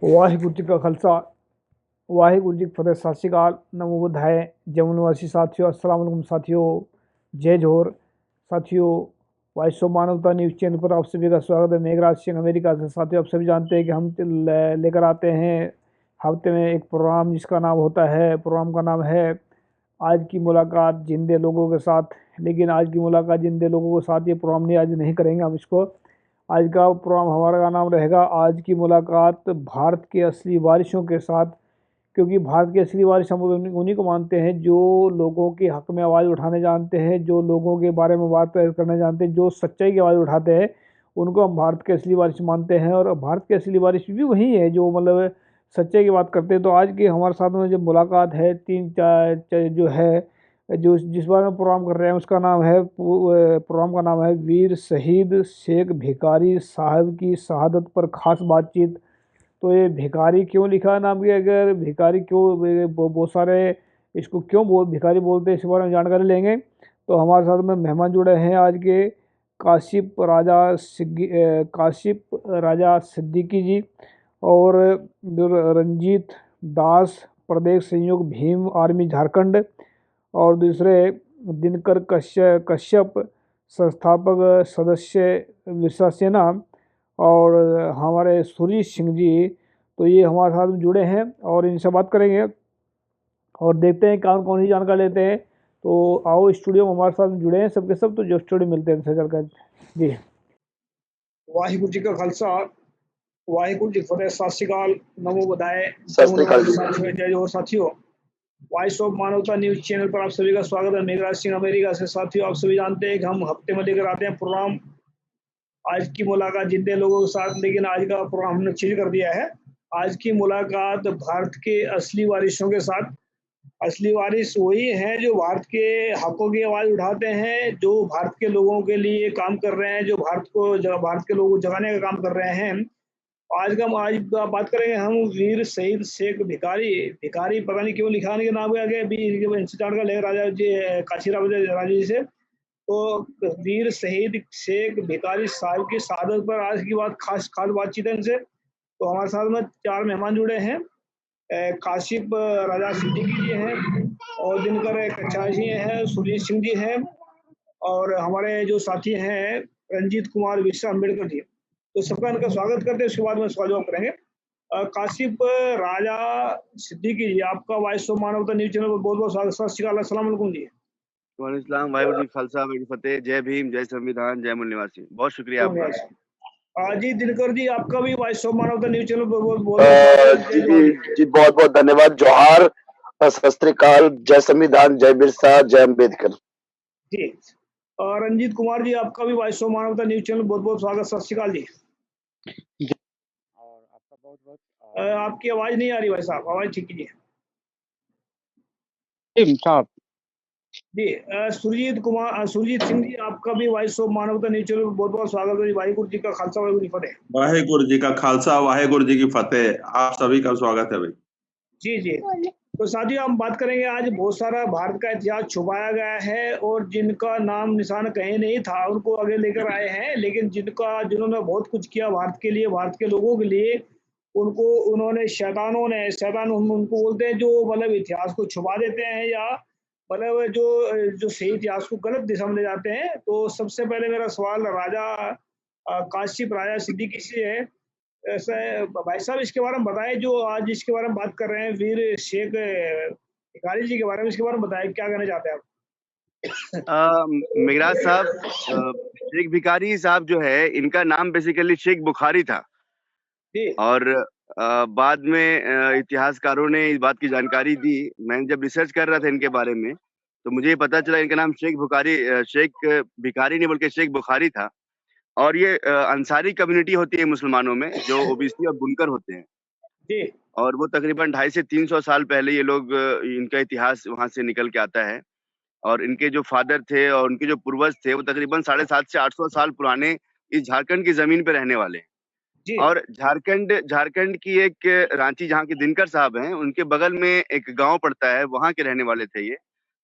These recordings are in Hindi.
ਵਾਹਿਗੁਰੂ ਜੀ ਕਾ ਖਾਲਸਾ ਵਾਹਿਗੁਰੂ ਜੀ ਕੀ ਫਤਿਹ। ਸਤਿ ਸ਼੍ਰੀ ਅਕਾਲ, ਨਮੋ ਬੁੱਧਾਏ। जम्मू निवासी साथियों, अस्सलाम वालेकुम साथियों, जय जोहर साथियों। वॉइस ऑफ मानवता न्यूज़ चैनल पर आप सभी का स्वागत है। मेघराज सिंह अमेरिका से। साथियों, आप सभी जानते हैं कि हम लेकर आते हैं हफ्ते में एक प्रोग्राम जिसका नाम होता है, प्रोग्राम का नाम है आज की मुलाकात जिंदे लोगों के साथ। लेकिन आज की मुलाकात जिंदे लोगों के साथ ये प्रोग्राम नहीं, आज नहीं करेंगे हम इसको। आज का प्रोग्राम हमारा का नाम रहेगा आज की मुलाकात भारत के असली वारिसों के साथ। क्योंकि भारत के असली वारिस हम उन्हीं को मानते हैं जो लोगों के हक में आवाज़ उठाने जानते हैं, जो लोगों के बारे में बात करना जानते हैं, जो सच्चाई की आवाज़ उठाते हैं, उनको हम भारत के असली वारिस मानते हैं। और भारत के असली वारिस भी वही है जो मतलब सच्चाई की बात करते हैं। तो आज की हमारे साथ में जो मुलाकात है, तीन चार जो है, जो जिस बारे में प्रोग्राम कर रहे हैं उसका नाम है, प्रोग्राम का नाम है वीर शहीद शेख भिखारी साहब की शहादत पर खास बातचीत। तो ये भिखारी क्यों लिखा है नाम के, अगर भिखारी क्यों बहुत सारे इसको क्यों भिखारी बोलते हैं, इस बारे में जानकारी लेंगे। तो हमारे साथ में मेहमान जुड़े हैं आज के काशिप राजा सिद्दीकी जी, और रंजीत दास, प्रदेश संयोग भीम आर्मी झारखंड, और दूसरे दिनकर कश्यप संस्थापक सदस्य विश्वा सेना, और हमारे सुरीत सिंह जी। तो ये हमारे साथ में जुड़े हैं और इनसे बात करेंगे और देखते हैं कौन कौन सी जानकारी लेते हैं। तो आओ, स्टूडियो में हमारे साथ में जुड़े हैं सबके सब। तो जो स्टूडियो मिलते हैं इनसे चलकर जी। वाहिगुरु जी का खालसा वाहिगुरु जी की फतेह। सत श्री अकाल, नमो बधाए, सत श्री अकाल जी। साथियों, जय जोहर साथियों। वॉइस ऑफ मानवता न्यूज चैनल पर आप सभी का स्वागत है। मेघराज सिंह अमेरिका से। साथियों, आप सभी जानते हैं कि हम हफ्ते में लेकर आते हैं प्रोग्राम आज की मुलाकात जितने लोगों के साथ। लेकिन आज का प्रोग्राम हमने चेंज कर दिया है। आज की मुलाकात भारत के असली वारिसों के साथ। असली वारिस वही हैं जो भारत के हकों की आवाज़ उठाते हैं, जो भारत के लोगों के लिए काम कर रहे हैं, जो भारत के लोगों को जगाने का काम कर रहे हैं। आज बात करेंगे हम वीर शहीद शेख भिखारी। भिखारी पता नहीं क्यों लिखा के नाम आगे अभी इंतजार का ले राजा जी, काशी राजा जी से। तो वीर शहीद शेख भिखारी साहब की शहादत पर आज की बात खास बातचीत है इनसे। तो हमारे साथ में चार मेहमान जुड़े हैं। काशिप राजा सिद्दीकी जी हैं, और दिनकर कच्छा जी हैं, सुरजीत सिंह जी हैं, और हमारे जो साथी हैं रंजीत कुमार विश्वा अम्बेडकर जी। तो सबका इनका स्वागत करते हैं, उसके बाद में सवाल जवाब करेंगे। काशिप राजा सिद्दीकी जी, आपका वॉइस ऑफ मानवता न्यूज चैनल पर बहुत बहुत स्वागत। सत श्री अकाल, अस्सलाम वालेकुम जी। वालेकुम, वाहिगुरू जी खालसा, वाहिगुरू जी फतेह। जय भीम, जय संविधान, जय मूल निवासी। बहुत शुक्रिया आपका। जी दिनकर जी, आपका भी वॉइस ऑफ मानवता न्यूज चैनल पर बहुत बहुत जी बहुत बहुत धन्यवाद। जोहार, सत श्री अकाल, जय संविधान, जय बिरसा, जय अम्बेडकर जी। रंजीत कुमार जी, आपका भी वॉइस ऑफ मानवता न्यूज चैनल बहुत बहुत स्वागत। सत श्री अकाल जी। और आपका बहुत बहुत आपकी आवाज नहीं आ रही भाई साहब, आवाज ठीक कीजिए साहब। जी। सुरजीत सिंह जी, आपका भी वॉइस ऑफ मानवता न्यूज चैनल पर बहुत बहुत स्वागत है। वाहिगुरू जी का खालसा, वाहिगुरू जी फतेह। वाहिगुरु जी का खालसा, वाहिगुरु जी की फतेह। आप सभी का स्वागत है भाई। जी जी। तो साथियों, हम बात करेंगे आज बहुत सारा भारत का इतिहास छुपाया गया है, और जिनका नाम निशान कहीं नहीं था उनको आगे लेकर आए हैं। लेकिन जिन्होंने बहुत कुछ किया भारत के लिए, भारत के लोगों के लिए, शैतान हम उनको बोलते हैं, जो मतलब इतिहास को छुपा देते हैं, या मतलब जो सही इतिहास को गलत दिशा में ले जाते हैं। तो सबसे पहले मेरा सवाल काशिप राजा सिद्दीकी से है। ऐसा भाई साहब, इसके बारे में बताएं, जो आज इसके बारे में बात कर रहे हैं, वीर शेख भिखारी जी के बारे में, इसके बारे में बताएं, क्या कहना चाहते हैं आप? मेघराज साहब, शेख भिखारी साहब जो है, इनका नाम बेसिकली शेख बुखारी था। जी। और बाद में इतिहासकारों ने इस बात की जानकारी दी। मैं जब रिसर्च कर रहा था इनके बारे में, तो मुझे पता चला इनका नाम शेख भिखारी नहीं बल्कि शेख बुखारी था। और ये अंसारी कम्युनिटी होती है मुसलमानों में, जो ओबीसी और बुनकर होते हैं। जी। और वो तकरीबन 250 से 300 साल पहले ये लोग, इनका इतिहास वहाँ से निकल के आता है। और इनके जो फादर थे और उनके जो पूर्वज थे, वो तकरीबन 750 से 800 साल पुराने इस झारखंड की जमीन पे रहने वाले हैं। जी। और झारखंड की एक रांची, जहाँ के दिनकर साहब हैं, उनके बगल में एक गांव पड़ता है, वहाँ के रहने वाले थे ये।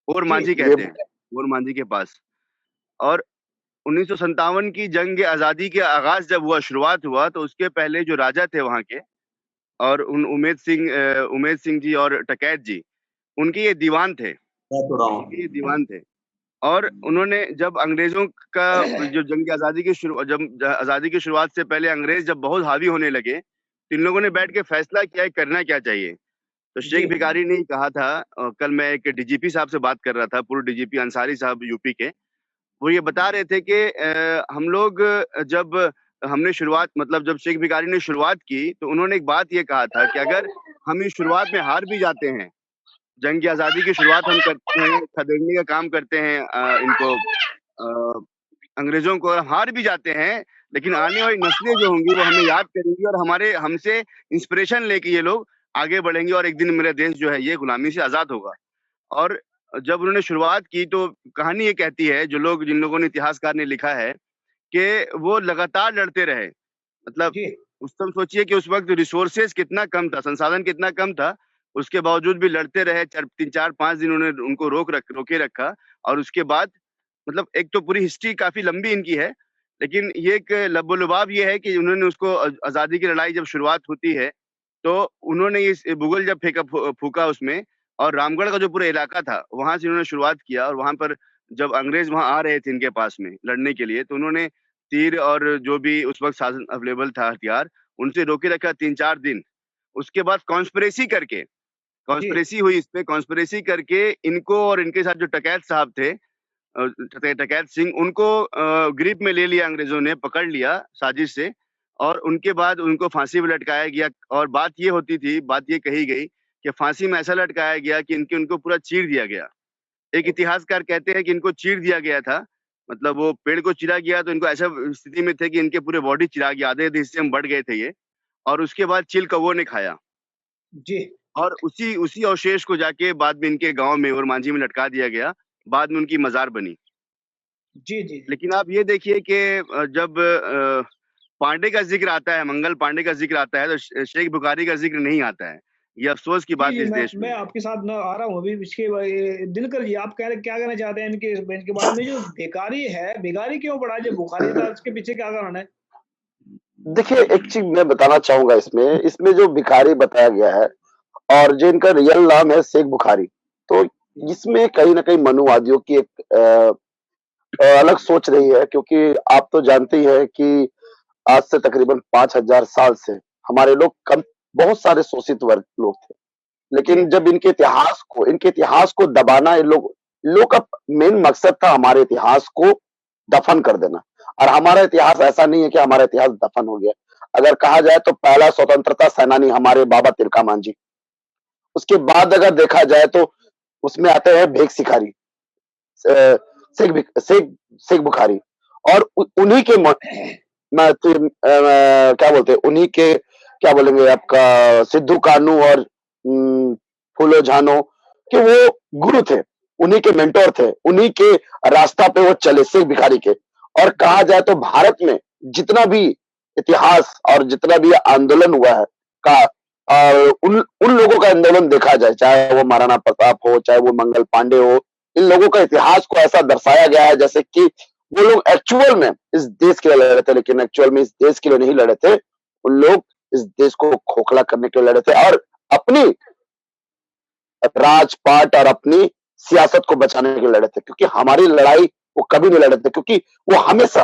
ओरमांझी कहते हैं, ओरमांझी के पास। और 1957 की जंग आज़ादी के आगाज़ जब शुरुआत हुआ, तो उसके पहले जो राजा थे वहाँ के, और उमेश सिंह जी और टकैत जी, उनके ये दीवान थे। मैं तो रहा हूँ। उनके ये दीवान थे। और उन्होंने जब अंग्रेजों का जो जंग आज़ादी की आज़ादी की शुरुआत से पहले अंग्रेज जब बहुत हावी होने लगे, तो इन लोगों ने बैठ के फैसला किया कि करना क्या चाहिए। तो जी शेख भिखारी ने ही कहा था, कल मैं एक डीजीपी साहब से बात कर रहा था, पूर्व डीजीपी अंसारी साहब यूपी के। वो ये बता रहे थे कि हम लोग जब हमने शुरुआत मतलब जब शेख भिखारी ने शुरुआत की, तो उन्होंने एक बात ये कहा था कि अगर हम इस शुरुआत में हार भी जाते हैं, जंग की आज़ादी की शुरुआत हम करते हैं, खदेड़ने का काम करते हैं इनको अंग्रेज़ों को, हार भी जाते हैं, लेकिन आने वाली नस्लें जो होंगी वो हमें याद करेंगी और हमसे इंस्पिरेशन लेके ये लोग आगे बढ़ेंगे और एक दिन मेरा देश जो है ये गुलामी से आज़ाद होगा। और जब उन्होंने शुरुआत की तो कहानी ये कहती है, जिन लोगों ने इतिहासकार ने लिखा है कि वो लगातार लड़ते रहे। मतलब जी उस समय सोचिए कि उस वक़्त रिसोर्सेज़ कितना कम था, संसाधन कितना कम था, उसके बावजूद भी लड़ते रहे। 3, 4, 5 दिन उन्होंने उनको रोके रखा और उसके बाद मतलब एक तो पूरी हिस्ट्री काफ़ी लंबी इनकी है, लेकिन ये एक लबो-लुबाब ये है कि उन्होंने उसको आज़ादी की लड़ाई जब शुरुआत होती है, तो उन्होंने इस बुगल जब फूँका उसमें और रामगढ़ का जो पूरा इलाका था, वहाँ से उन्होंने शुरुआत किया और वहाँ पर जब अंग्रेज़ वहाँ आ रहे थे इनके पास में लड़ने के लिए, तो उन्होंने तीर और जो भी उस वक़्त साधन अवेलेबल था हथियार, उनसे रोके रखा 3-4 दिन। उसके बाद जी कॉन्स्पिरेसी हुई इस पे, कॉन्स्पिरेसी करके इनको और इनके साथ जो टकैत साहब थे टकैत सिंह, उनको ग्रिप में ले लिया अंग्रेज़ों ने, पकड़ लिया साजिश से और उनके बाद उनको फांसी पे लटकाया गया और बात ये कही गई कि फांसी में ऐसा लटकाया गया कि उनको पूरा चीर दिया गया। एक इतिहासकार कहते हैं कि इनको चीर दिया गया था, मतलब वो पेड़ को चीरा गया तो इनको ऐसा स्थिति में थे कि इनके पूरे बॉडी चिरा गया, आधे-आधे हिस्से में बँट गए थे ये और उसके बाद चील कौवों ने खाया जी और उसी अवशेष को जाके बाद में इनके गाँव में और मांझी में लटका दिया गया, बाद में उनकी मज़ार बनी। जी जी लेकिन आप ये देखिए कि जब पांडे का ज़िक्र आता है, मंगल पांडे का ज़िक्र आता है, तो शेख बुखारी का ज़िक्र नहीं आता है। ये अफ़सोस की जी बात जी है इस मैं देश में। मैं आपके साथ ना आ रहा हूँ अभी इसके दिनकर जी, आप क्या कहना चाहते हैं इनके बारे में? जो भिखारी क्यों पड़ा? जो बुखारी था उसके पीछे क्या कारण है? देखिए, एक चीज़ मैं बताना चाहूँगा इसमें जो भिखारी बताया गया है और जो इनका रियल नाम है शेख बुखारी, तो इसमें कहीं न कहीं मनुवादियों की एक अलग सोच रही है क्योंकि आप तो जानते ही हैं कि आज से तकरीबन 5000 साल से हमारे लोग कम बहुत सारे शोषित वर्ग लोग थे। जी लेकिन जब इनके इतिहास को दबाना इन लोग का मेन मकसद था हमारे इतिहास को दफन कर देना। और हमारा इतिहास ऐसा नहीं है कि हमारा इतिहास दफन हो गया। अगर कहा जाए तो पहला स्वतंत्रता सेनानी हमारे बाबा तिलका मांझी। उसके बाद अगर देखा जाए तो उसमें आते हैं भेख शिकारी अ, शेख भिख शेख शेख बुखारी और उन्हीं के क्या बोलते हैं उन्हीं के क्या बोलेंगे आपका सिद्धू कान्हू और फूलो झानो कि वो गुरु थे, उन्हीं के मेंटोर थे, उन्हीं के रास्ता पे वो चले शेख भिखारी के। और कहा जाए तो भारत में जितना भी इतिहास और जितना भी आंदोलन हुआ है का उन उन लोगों का आंदोलन देखा जाए, चाहे वो महाराणा प्रताप हो, चाहे वो मंगल पांडे हो, इन लोगों का इतिहास को ऐसा दर्शाया गया है जैसे कि वो लोग एक्चुअल में इस देश के लिए लड़ रहे थे, लेकिन एक्चुअल में इस देश के लिए नहीं लड़े थे। उन लोग इस देश को खोखला करने के लिए लड़े थे और अपनी राजपाट और अपनी सियासत को बचाने के लिए लड़े थे क्योंकि हमारी लड़ाई वो कभी नहीं लड़े थे क्योंकि वो हमेशा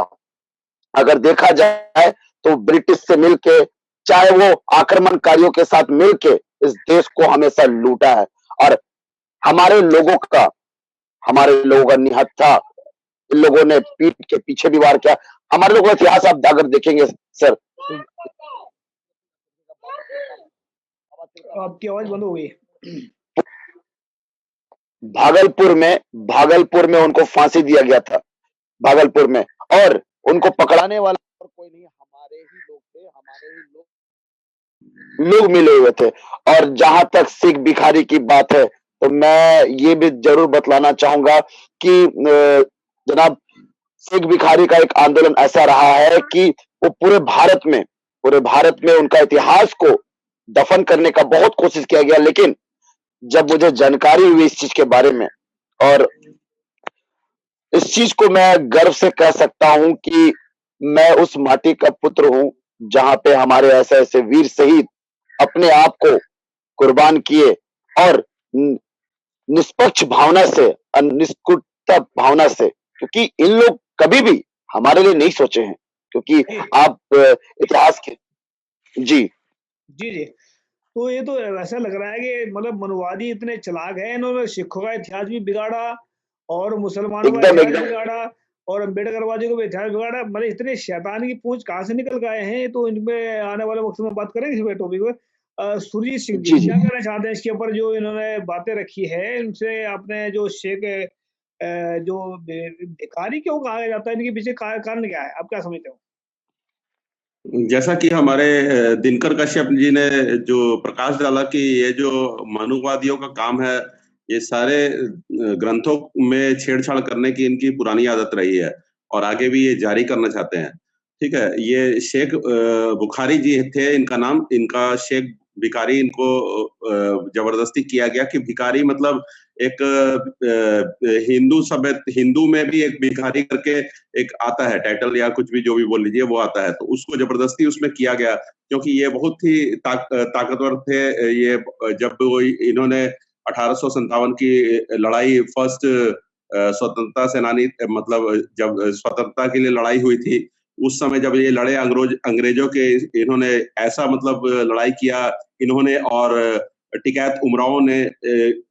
अगर देखा जाए तो ब्रिटिश से मिलके चाहे वो आक्रमणकारियों के साथ मिलके इस देश को हमेशा लूटा है और हमारे लोगों का हमारे लोगों का निहत्था इन लोगों ने पीठ के पीछे भी वार किया। हमारे लोगों का इतिहास आप अगर देखेंगे सर आपकी आवाज बंद हो गई। भागलपुर में उनको फांसी दिया गया था भागलपुर में और उनको पकड़ाने वाला और कोई नहीं हमारे ही लोग थे हमारे ही लोग मिले हुए थे। और जहां तक सिख भिखारी की बात है तो मैं ये भी जरूर बतलाना चाहूंगा कि जनाब सिख भिखारी का एक आंदोलन ऐसा रहा है कि वो पूरे भारत में उनका इतिहास को दफन करने का बहुत कोशिश किया गया लेकिन जब मुझे जानकारी हुई इस चीज के बारे में और इस चीज को मैं गर्व से कह सकता हूं कि मैं उस माटी का पुत्र हूं जहां पे हमारे ऐसे ऐसे वीर शहीद अपने आप को कुर्बान किए और निष्पक्ष भावना से और निष्कुटता भावना से, क्योंकि इन लोग कभी भी हमारे लिए नहीं सोचे हैं, क्योंकि जी आप इतिहास के जी जी जी। तो ये तो ऐसा लग रहा है कि मतलब मनुवादी इतने चालाक हैं, इन्होंने सिखों का इतिहास भी बिगाड़ा और मुसलमानों का एकदम इतिहास एकदम बिगाड़ा और अम्बेडकरवादियों का भी इतिहास बिगाड़ा। मतलब इतने शैतान की पूंछ कहाँ से निकल के आए हैं, तो इनमें आने वाले वक्त में बात करेंगे इस टॉपिक पे। सुरजीत सिंह जी जी जी क्या कहना चाहते हैं इसके ऊपर, जो इन्होंने बातें रखी है इनसे आपने जो शेख जो भिखारी क्यों कहा जाता है, इनके पीछे कारण क्या है, आप क्या समझते हो? जैसा कि हमारे दिनकर कश्यप जी ने जो प्रकाश डाला कि ये जो मनुवादियों का काम है, ये सारे ग्रंथों में छेड़छाड़ करने की इनकी पुरानी आदत रही है और आगे भी ये जारी करना चाहते हैं। ठीक है, ये शेख बुखारी जी थे इनका नाम, इनका शेख भिखारी इनको जबरदस्ती किया गया कि भिखारी मतलब एक हिंदू में भी एक भिखारी करके एक आता है टाइटल या कुछ भी जो भी बोल लीजिए वो आता है, तो उसको जबरदस्ती उसमें किया गया क्योंकि ये बहुत ही ताकतवर थे। ये जब वो इन्होंने 1857 की लड़ाई फर्स्ट स्वतंत्रता सेनानी मतलब जब स्वतंत्रता के लिए लड़ाई हुई थी, उस समय जब ये लड़े अंग्रेजों के, इन्होंने ऐसा मतलब लड़ाई किया इन्होंने, और टिकैत उमराव ने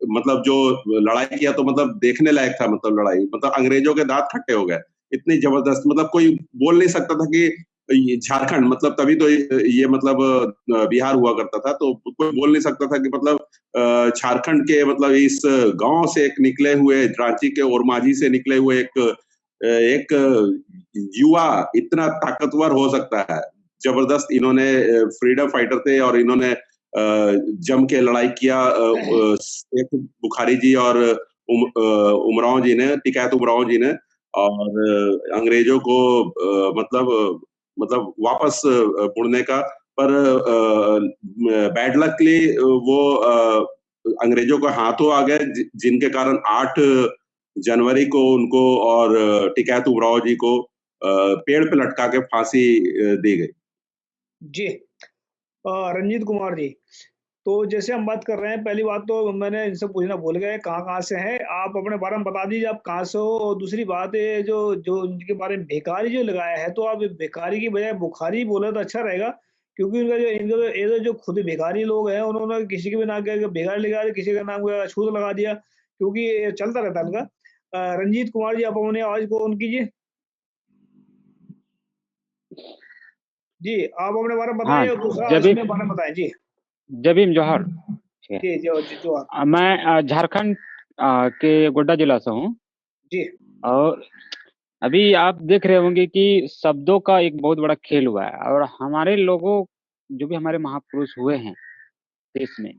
मतलब जो लड़ाई किया तो मतलब देखने लायक था, मतलब लड़ाई मतलब अंग्रेजों के दांत खट्टे हो गए, इतनी जबरदस्त, मतलब कोई बोल नहीं सकता था कि ये झारखंड मतलब तभी तो ये मतलब बिहार हुआ करता था, तो कोई बोल नहीं सकता था कि मतलब झारखंड के मतलब इस गांव से एक निकले हुए, रांची के ओरमांझी से निकले हुए एक युवा इतना ताकतवर हो सकता है। जबरदस्त इन्होंने फ्रीडम फाइटर थे और इन्होंने जम के लड़ाई किया शेख बुखारी जी और उमराव जी ने, टिकैत उमराव जी ने, और अंग्रेजों को मतलब वापस मुड़ने का, पर बैड लकली वो अंग्रेजों के हाथों आ गए, जिनके कारण 8 जनवरी को उनको और टिकैत उमराव जी को पेड़ पे लटका के फांसी दी गई। जी रंजीत कुमार जी, तो जैसे हम बात कर रहे हैं, पहली बात तो मैंने इनसे पूछना भूल गया, कहाँ-कहाँ से हैं? आप अपने बारे में बता दीजिए, आप कहाँ से हो? और दूसरी बात है जो जो इनके बारे में भिखारी जो लगाया है, तो आप भिखारी की बजाय बुखारी बोले तो अच्छा रहेगा, क्योंकि इनका जो ये जो खुद भिखारी लोग हैं, उन्होंने किसी के भी नाम के भिखारी लगा दिया, किसी का नाम को अछूत लगा दिया, क्योंकि ये चलता रहता है इनका। रंजीत कुमार जी, आप अपनी आवाज़ को ऑन कीजिए। जी, आप अपने बारे में हाँ, बताएँ और दूसरा जबीम इसमें बारे में बताएँ। जी, जबीम जोहर। ठीक है। जी, जो आप मैं झारखंड के गोड्डा जिला से हूँ जी, और अभी आप देख रहे होंगे कि शब्दों का एक बहुत बड़ा खेल हुआ है और हमारे लोगों, जो भी हमारे महापुरुष हुए हैं देश में,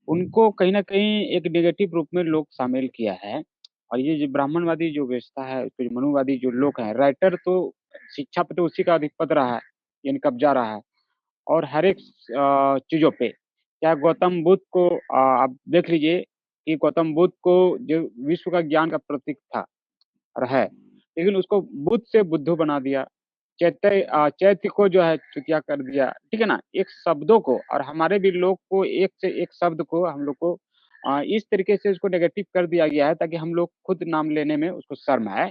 उनको कहीं न कहीं एक नेगेटिव रूप में लोग शामिल किया है। और ये जो ब्राह्मणवादी जो व्यवस्था है, तो जो मनुवादी जो लोग हैं, राइटर तो शिक्षा पे तो उसी का अधिपत रहा है, यानी कब्ज़ा रहा है। और हर एक चीज़ों पे, चाहे गौतम बुद्ध को आप देख लीजिए कि गौतम बुद्ध को जो विश्व का ज्ञान का प्रतीक था और है, लेकिन उसको बुद्ध से बुद्धू बना दिया। चैत्य को जो है चुतिया कर दिया, ठीक है ना? एक शब्दों को, और हमारे भी लोग को एक से एक शब्द को हम लोग को इस तरीके से उसको नेगेटिव कर दिया गया है ताकि हम लोग खुद नाम लेने में उसको शर्म आए।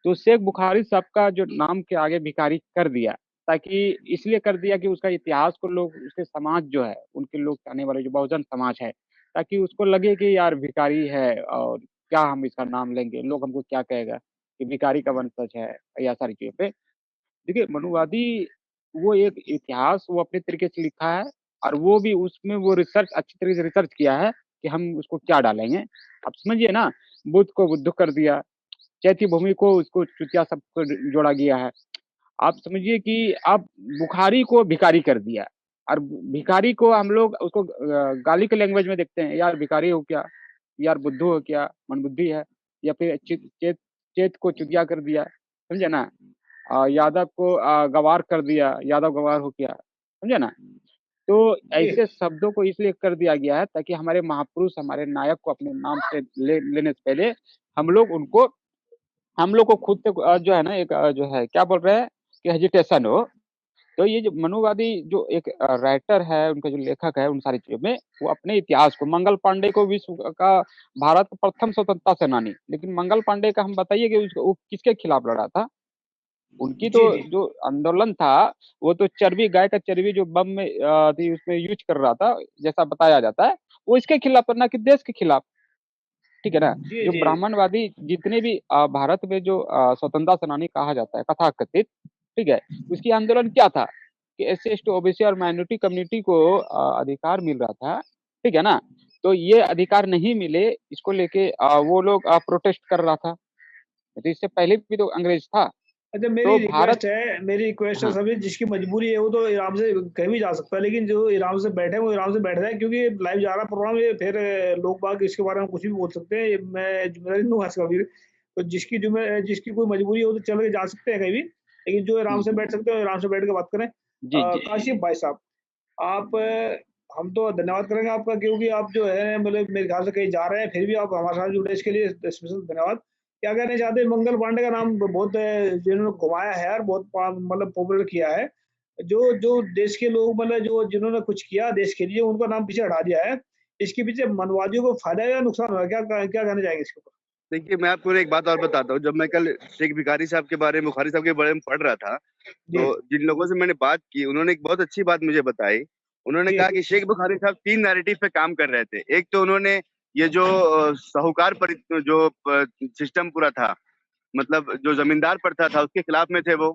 तो शेख बुखारी साहब का जो नाम के आगे भिखारी कर दिया, ताकि इसलिए कर दिया कि उसका इतिहास को लोग, उसके समाज जो है, उनके लोग चाहने वाले जो बहुजन समाज है, ताकि उसको लगे कि यार भिखारी है और क्या हम इसका नाम लेंगे, लोग हमको क्या कहेगा कि भिखारी का वंशज है, या सारी चीज़ों पे। देखिए, मनुवादी वो एक इतिहास वो अपने तरीके से लिखा है और वो भी उसमें वो रिसर्च अच्छी तरीके से रिसर्च किया है कि हम उसको क्या डालेंगे। आप समझिए ना, बुद्ध को बुद्धू कर दिया, चैत्य भूमि को उसको चुतिया शब्द को जोड़ा गया है। आप समझिए कि अब बुखारी को भिखारी कर दिया और भिखारी को हम लोग उसको गाली के लैंग्वेज में देखते हैं, यार भिखारी हो क्या? यार बुद्धू हो क्या? मंदबुद्धि है? या फिर चेत को चुतिया कर दिया, समझे ना? यादव को गँवार कर दिया, यादव गँवार हो क्या? समझे ना? तो जी, ऐसे शब्दों को इसलिए कर दिया गया है ताकि हमारे महापुरुष, हमारे नायक को अपने नाम से लेने से पहले हम लोग को खुद से जो है ना एक जो है क्या बोल रहे हैं कि हेजिटेशन हो। तो ये जो मनुवादी जो एक राइटर है, उनका जो लेखक है उन सारी चीजों में, वो अपने इतिहास को, मंगल पांडे को विश्व का भारत का प्रथम स्वतंत्रता सेनानी, लेकिन मंगल पांडे का हम बताइए कि वो किसके खिलाफ लड़ा था? उनकी तो जी जी जो आंदोलन था वो तो चर्बी, गाय का चर्बी जो बम में थी उसमें यूज कर रहा था, जैसा बताया जाता है, वो इसके खिलाफ था, ना कि देश के खिलाफ। ठीक है ना? जी जो जी ब्राह्मणवादी जितने भी भारत में जो स्वतंत्रता सेनानी कहा जाता है कथाकथित, ठीक है, उसकी आंदोलन क्या था कि एससी एसटी ओबीसी और माइनॉरिटी कम्युनिटी को अधिकार मिल रहा था, ठीक है ना? तो ये अधिकार नहीं मिले, इसको लेके वो लोग प्रोटेस्ट कर रहा था। तो इससे पहले भी तो अंग्रेज था। अच्छा, तो भारत, मेरी रिक्वेस्ट है हाँ सभी, जिसकी मजबूरी है वो तो आराम से कहीं भी जा सकता है, लेकिन जो आराम से बैठे हैं, वो आराम से बैठ जाए, क्योंकि लाइव जा रहा प्रोग्राम, ये फिर लोग बाग इसके बारे में कुछ भी बोल सकते हैं, मैं जिम्मेदारी नहीं लूंगा इसका भी। तो जिसकी कोई मजबूरी हो तो चल के जा सकते हैं कहीं भी, लेकिन जो आराम से बैठ सकते हैं आराम से बैठ के बात करें। जी जी काशिफ भाई साहब, आप हम तो धन्यवाद करेंगे आपका, क्योंकि आप जो है मतलब मेरे ख्याल से कहीं जा रहे हैं, फिर भी आप हमारे साथ जुड़े, इसके लिए स्पेशल धन्यवाद। क्या कहना चाहते हैं? मंगल पांडे का नाम बहुत जिन्होंने घुमाया है और बहुत मतलब पॉपुलर किया है, जो जो देश के लोग मतलब जो जिन्होंने कुछ किया देश के लिए, उनका नाम पीछे हटा दिया है। इसके पीछे मनवादियों को फायदा है या नुकसान हुआ? क्या क्या कहना चाहेंगे इसके ऊपर? देखिए, मैं आपको एक बात और बताता हूँ। जब मैं कल शेख भिखारी साहब के बारे में, बुखारी साहब के बारे में पढ़ रहा था, जी तो जिन लोगों से मैंने बात की, उन्होंने एक बहुत अच्छी बात मुझे बताई। उन्होंने जी कहा कि शेख बुखारी साहब 3 नैरेटिव पे काम कर रहे थे। एक तो उन्होंने ये जो साहूकार पर जो सिस्टम पूरा था, मतलब जो जमींदार प्रथा था, उसके खिलाफ में थे वो।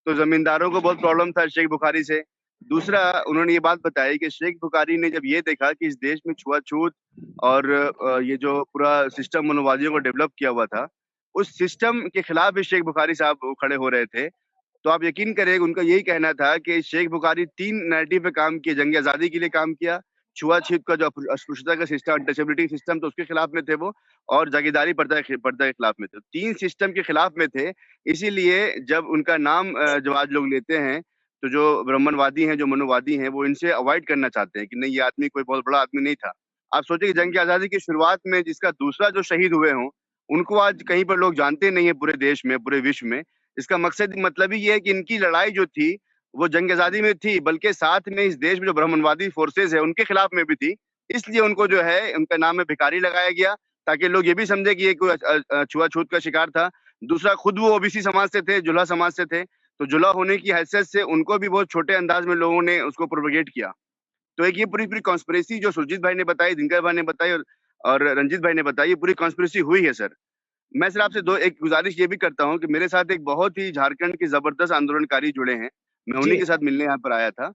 तो जमींदारों को बहुत प्रॉब्लम था शेख बुखारी से। दूसरा, उन्होंने ये बात बताई कि शेख बुखारी ने जब ये देखा कि इस देश में छुआछूत और ये जो पूरा सिस्टम मनोवादियों को डेवलप किया हुआ था, उस सिस्टम के खिलाफ भी शेख बुखारी साहब खड़े हो रहे थे। तो आप यकीन करें, उनका यही कहना था कि शेख बुखारी 3 नैरेटिव पे काम किए। जंग आज़ादी के लिए काम किया, छुआछूत का जो अस्पृश्यता का सिस्टम, अनटचेबिलिटी सिस्टम, तो उसके खिलाफ में थे वो, और जागीरदारी प्रथा के खिलाफ में थे। 3 सिस्टम के खिलाफ में थे। इसीलिए जब उनका नाम जब आज लोग लेते हैं, तो जो ब्राह्मणवादी हैं, जो मनुवादी हैं, वो इनसे अवॉइड करना चाहते हैं कि नहीं, ये आदमी कोई बहुत बड़ा आदमी नहीं था। आप सोचिए कि जंग आज़ादी की शुरुआत में जिसका दूसरा जो शहीद हुए हों, उनको आज कहीं पर लोग जानते नहीं है, पूरे देश में, पूरे विश्व में। इसका मकसद, मतलब ही ये है कि इनकी लड़ाई जो थी, वो जंग आज़ादी में थी, बल्कि साथ में इस देश में जो ब्राह्मणवादी फोर्सेज़ है, उनके खिलाफ में भी थी। इसलिए उनको जो है, उनका नाम में भिखारी लगाया गया, ताकि लोग ये भी समझे कि ये कोई छुआ-छूत का शिकार था। दूसरा, खुद वो ओबीसी समाज से थे, जुल्हा समाज से थे, तो जुल्हा होने की हैसियत से उनको भी बहुत छोटे अंदाज में लोगों ने उसको प्रोपेगेट किया। तो एक ये पूरी-पूरी कॉन्स्पिरेसी जो सुरजीत भाई ने बताई, दिनकर भाई ने बताई और रंजीत भाई ने बताई, ये पूरी कॉन्स्पिरेसी हुई है सर। मैं सर आपसे एक गुज़ारिश ये भी करता हूँ कि मेरे साथ एक बहुत ही झारखंड के ज़बरदस्त आंदोलनकारी जुड़े हैं। मैं जी उन्हीं के साथ मिलने यहाँ पर आया था।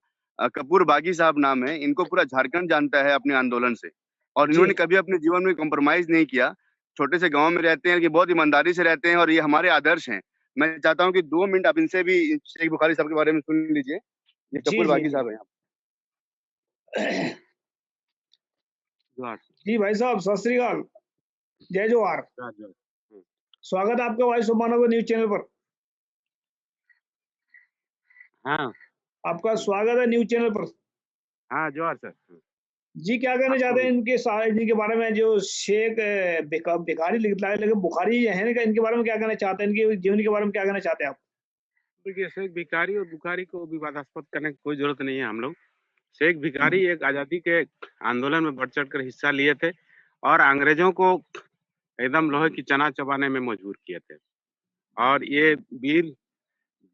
कपूर बागी साहब नाम है, इनको पूरा झारखंड जानता है अपने आंदोलन से, और जी इन्होंने कभी अपने जीवन में कॉम्प्रोमाइज़ नहीं किया। छोटे से गाँव में रहते हैं, कि बहुत ईमानदारी से रहते हैं, और ये हमारे आदर्श हैं। मैं चाहता हूँ कि 2 मिनट आप इनसे भी शेख बुखारी साहब के बारे में सुन लीजिए। ये जी कपूर जी बागी जी साहब हैं यहाँ पे। जोहार जी भाई साहब, सत श्री अकाल, जय जोहार। जोहार, जोहार। हुँ। स्वागत है आपका voice of Manav news channel पर। हाँ, आपका स्वागत है न्यूज चैनल पर। हाँ, जोहार सर। जी, क्या कहना आपको चाहते भी। हैं इनके बारे में, जो शेख भिखारी लिखता है, लेकिन बुखारी है ना, इनके बारे में क्या कहना चाहते हैं? इनके जीवन के बारे में क्या कहना चाहते हैं आप? देखिए, शेख भिखारी और बुखारी को विवादास्पद करने की कोई ज़रूरत नहीं है हम लोग। शेख भिखारी एक आज़ादी के आंदोलन में बढ़-चढ़ कर हिस्सा लिए थे और अंग्रेज़ों को एकदम लोहे की चना चबाने में मजबूर किए थे। और ये वीर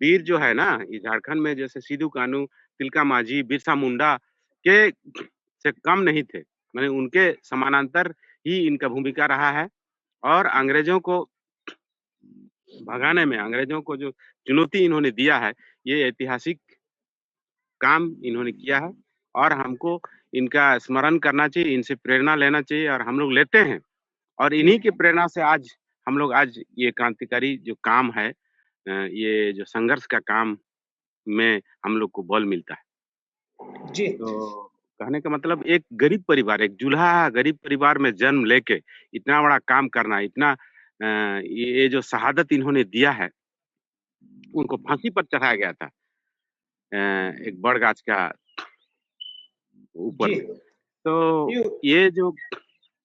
वीर जो है ना, ये झारखंड में जैसे सिदू कान्हू, तिलका मांझी, बिरसा मुंडा के से कम नहीं थे। माने उनके समानांतर ही इनका भूमिका रहा है और अंग्रेज़ों को भगाने में, अंग्रेज़ों को जो चुनौती इन्होंने दिया है, ये ऐतिहासिक काम इन्होंने किया है और हमको इनका स्मरण करना चाहिए, इनसे प्रेरणा लेना चाहिए और हम लोग लेते हैं। और जी इन्हीं की प्रेरणा से आज हम लोग आज ये क्रांतिकारी जो काम है ये जो संघर्ष का काम में हम लोग को बल मिलता है। जी तो कहने का मतलब एक गरीब परिवार, एक जुल्हा गरीब परिवार में जन्म लेके इतना बड़ा काम करना, इतना ये जो शहादत इन्होंने दिया है, उनको फांसी पर चढ़ाया गया था एक बड़ गाछ का ऊपर जी में। तो यू ये जो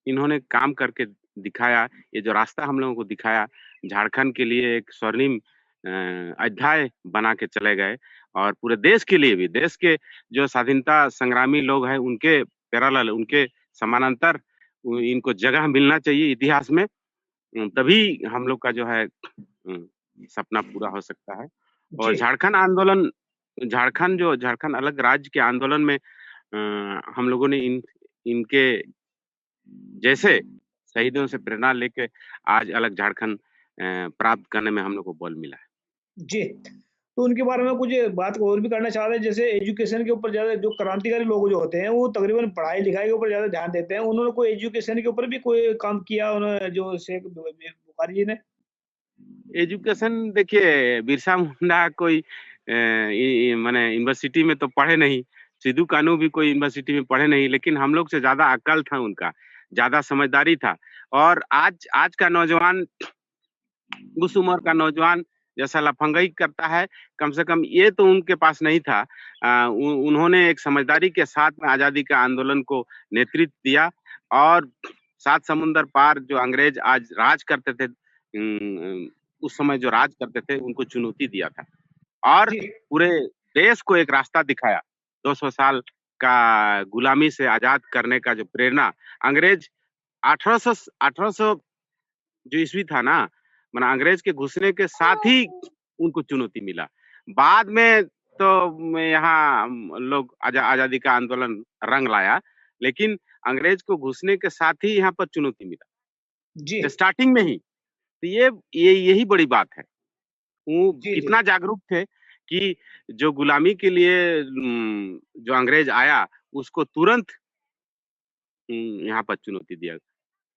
इन्होंने काम करके दिखाया, ये जो रास्ता हम लोगों को दिखाया, झारखंड के लिए एक स्वर्णिम अध्याय बना के चले गए और पूरे देश के लिए भी, देश के जो स्वाधीनता संग्रामी लोग हैं उनके पैरेलल, उनके समानांतर इनको जगह मिलना चाहिए इतिहास में। तभी हम लोग का जो है सपना पूरा हो सकता है। और जी झारखंड आंदोलन, झारखंड अलग राज्य के आंदोलन में हम लोगों ने इनके जैसे शहीदों से प्रेरणा लेके आज अलग झारखंड प्राप्त करने में हम लोग को बल मिला है। जी। तो उनके बारे में कुछ बात और भी करना चाह रहे हैं, जैसे एजुकेशन के ऊपर ज़्यादा जो क्रांतिकारी लोग जो होते हैं, वो तकरीबन पढ़ाई-लिखाई के ऊपर ज़्यादा ध्यान देते हैं। उन्होंने कोई एजुकेशन के ऊपर भी कोई काम किया उन्होंने जो शेख बुखारी जी ने? एजुकेशन देखिए, बिरसा मुंडा कोई माने यूनिवर्सिटी में तो पढ़े नहीं, सिद्धू कान्हू भी कोई यूनिवर्सिटी में पढ़े नहीं, लेकिन हम लोग से ज़्यादा अक्ल था उनका, ज़्यादा समझदारी था। और आज का नौजवान, उस उम्र का नौजवान जैसा लफंगाई करता है, कम से कम ये तो उनके पास नहीं था। उन्होंने एक समझदारी के साथ में आज़ादी का आंदोलन को नेतृत्व दिया और 7 समुंदर पार जो अंग्रेज आज राज करते थे, उस समय जो राज करते थे, उनको चुनौती दिया था और जी, पूरे देश को एक रास्ता दिखाया। 200 साल का गुलामी से आज़ाद करने का जो प्रेरणा अंग्रेज 1800 जो ईस्वी था ना, माने अंग्रेज के घुसने के साथ ही उनको चुनौती मिला। बाद में तो यहाँ लोग आज़ादी का आंदोलन रंग लाया, लेकिन अंग्रेज को घुसने के साथ ही यहाँ पर चुनौती जी, मिला, स्टार्टिंग में ही। तो यही बड़ी बात है। वो जी, जी। कितना जागरूक थे कि जो गुलामी के लिए जो अंग्रेज आया, उसको तुरंत यहाँ पर चुनौती दिया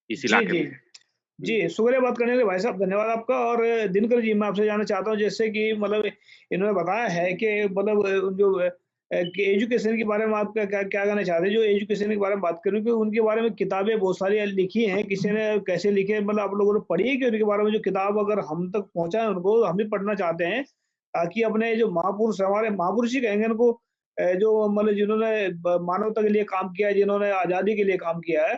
इस जी, इलाके जी। में। जी, शुक्रिया बात करने के लिए भाई साहब, धन्यवाद आपका। और दिनकर जी, मैं आपसे जानना चाहता हूँ जैसे कि मतलब इन्होंने बताया है कि मतलब जो कि एजुकेशन के बारे में आप क्या क्या क्या कहना चाहते हैं? जो एजुकेशन के बारे में बात करूँ कि उनके बारे में किताबें बहुत सारी लिखी हैं, किसी ने कैसे लिखी है, मतलब आप लोगों ने पढ़ी है कि उनके बारे में जो किताब अगर हम तक पहुँचा है उनको, हम भी पढ़ना चाहते हैं, ताकि अपने जो महापुरुष हमारे महापुरुष ही कहेंगे उनको, जो मतलब जिन्होंने मानवता के लिए काम किया है, जिन्होंने आज़ादी के लिए काम किया है,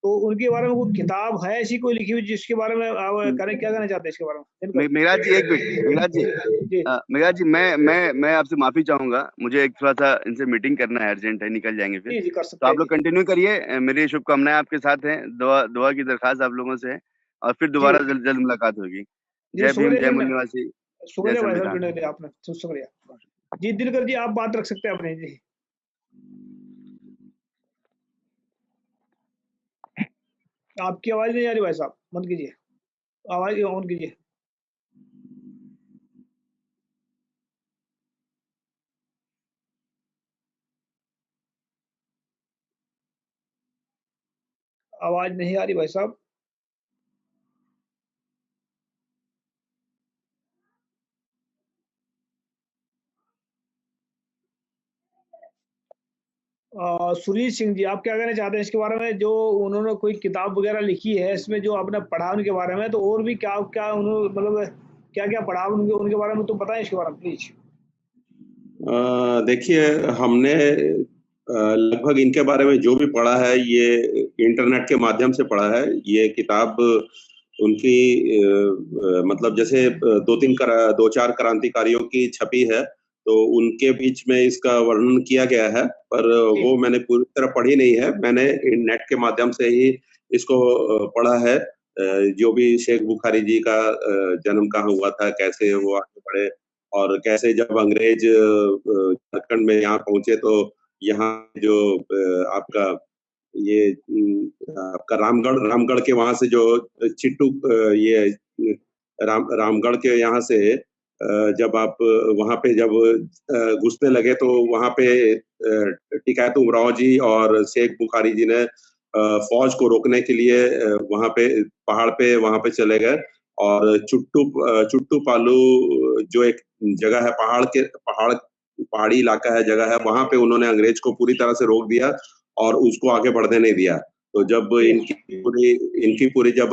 तो उनके बारे में कोई किताब है ऐसी कोई लिखी हुई जिसके बारे में आप क्या कहना चाहते हैं इसके बारे में? मेघराज जी एक मिनट, मेघराज जी, जी, मेघराज जी, मैं आपसे माफी चाहूंगा, मुझे एक थोड़ा सा इनसे मीटिंग करना है, अर्जेंट है, निकल जाएंगे फिर। जी, जी, कर तो सकते आप हैं लोग जी। कंटिन्यू करिए, मेरी शुभकामनाएं आपके साथ हैं, दुआ दुआ की दरखास्त आप लोगों से है, और फिर जी, दोबारा जल्द जल्द मुलाकात होगी। जी, जय भीम, शुक्रिया जय जी, मूल मैं निवासी, जय शुक्रिया भाई साहब संविधान। जुड़ने के लिए आपने, शुक्रिया। जी, दिनकर जी, आप बात रख सकते हैं अपनी जी। आपकी आवाज़ नहीं आ रही भाई साहब, बंद कीजिए। आवाज़ ऑन कीजिए। आवाज़ नहीं आ रही भाई साहब। सुरजीत सिंह जी, आप क्या कहना चाहते हैं इसके बारे में? जो उन्होंने कोई किताब वगैरह लिखी है, इसमें जो आपने पढ़ा उनके बारे में, तो और भी क्या-क्या उन्होंने मतलब क्या-क्या पढ़ा उनके उनके बारे में तो बताएँ इसके बारे में प्लीज़? देखिए, हमने लगभग इनके बारे में जो भी पढ़ा है ये इंटरनेट के माध्यम से पढ़ा है। ये किताब उनकी मतलब जैसे 2-4 क्रांतिकारियों की छपी है, तो उनके बीच में इसका वर्णन किया गया है, पर जी, वो मैंने पूरी तरह पढ़ी नहीं है। मैंने नेट के माध्यम से ही इसको पढ़ा है। जो भी शेख बुखारी जी का जन्म कहाँ हुआ था, कैसे वो आगे बढ़े और कैसे जब अंग्रेज झारखंड में यहाँ पहुँचे तो यहाँ जो आपका ये आपका रामगढ़ के वहाँ से जो चिट्टू ये रामगढ़ के यहाँ से जब आप वहाँ पे जब घुसने लगे तो वहाँ पे टिकैत उमराव जी और शेख बुखारी जी ने फौज को रोकने के लिए वहाँ पे पहाड़ पे वहाँ पे चले गए और चुट्टू पालू जो एक जगह है पहाड़ी इलाका है, जगह है, वहाँ पे उन्होंने अंग्रेज को पूरी तरह से रोक दिया और उसको आगे बढ़ने नहीं दिया। तो जब जी, इनकी पूरी जब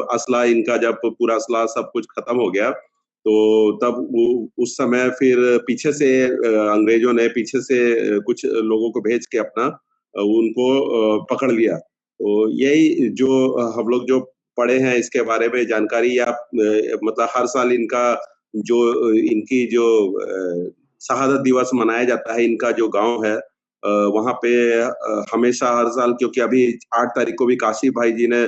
जब पूरा असला सब कुछ खत्म हो गया, तो तब वो उस समय फिर पीछे से अंग्रेजों ने पीछे से कुछ लोगों को भेज के अपना उनको पकड़ लिया। तो यही जो हम लोग जो पढ़े हैं इसके बारे में जानकारी या मतलब हर साल इनका जो इनकी जो शहादत दिवस मनाया जाता है। इनका जो गांव है वहां पे हमेशा हर साल, क्योंकि अभी 8 तारीख को भी काशी भाई जी ने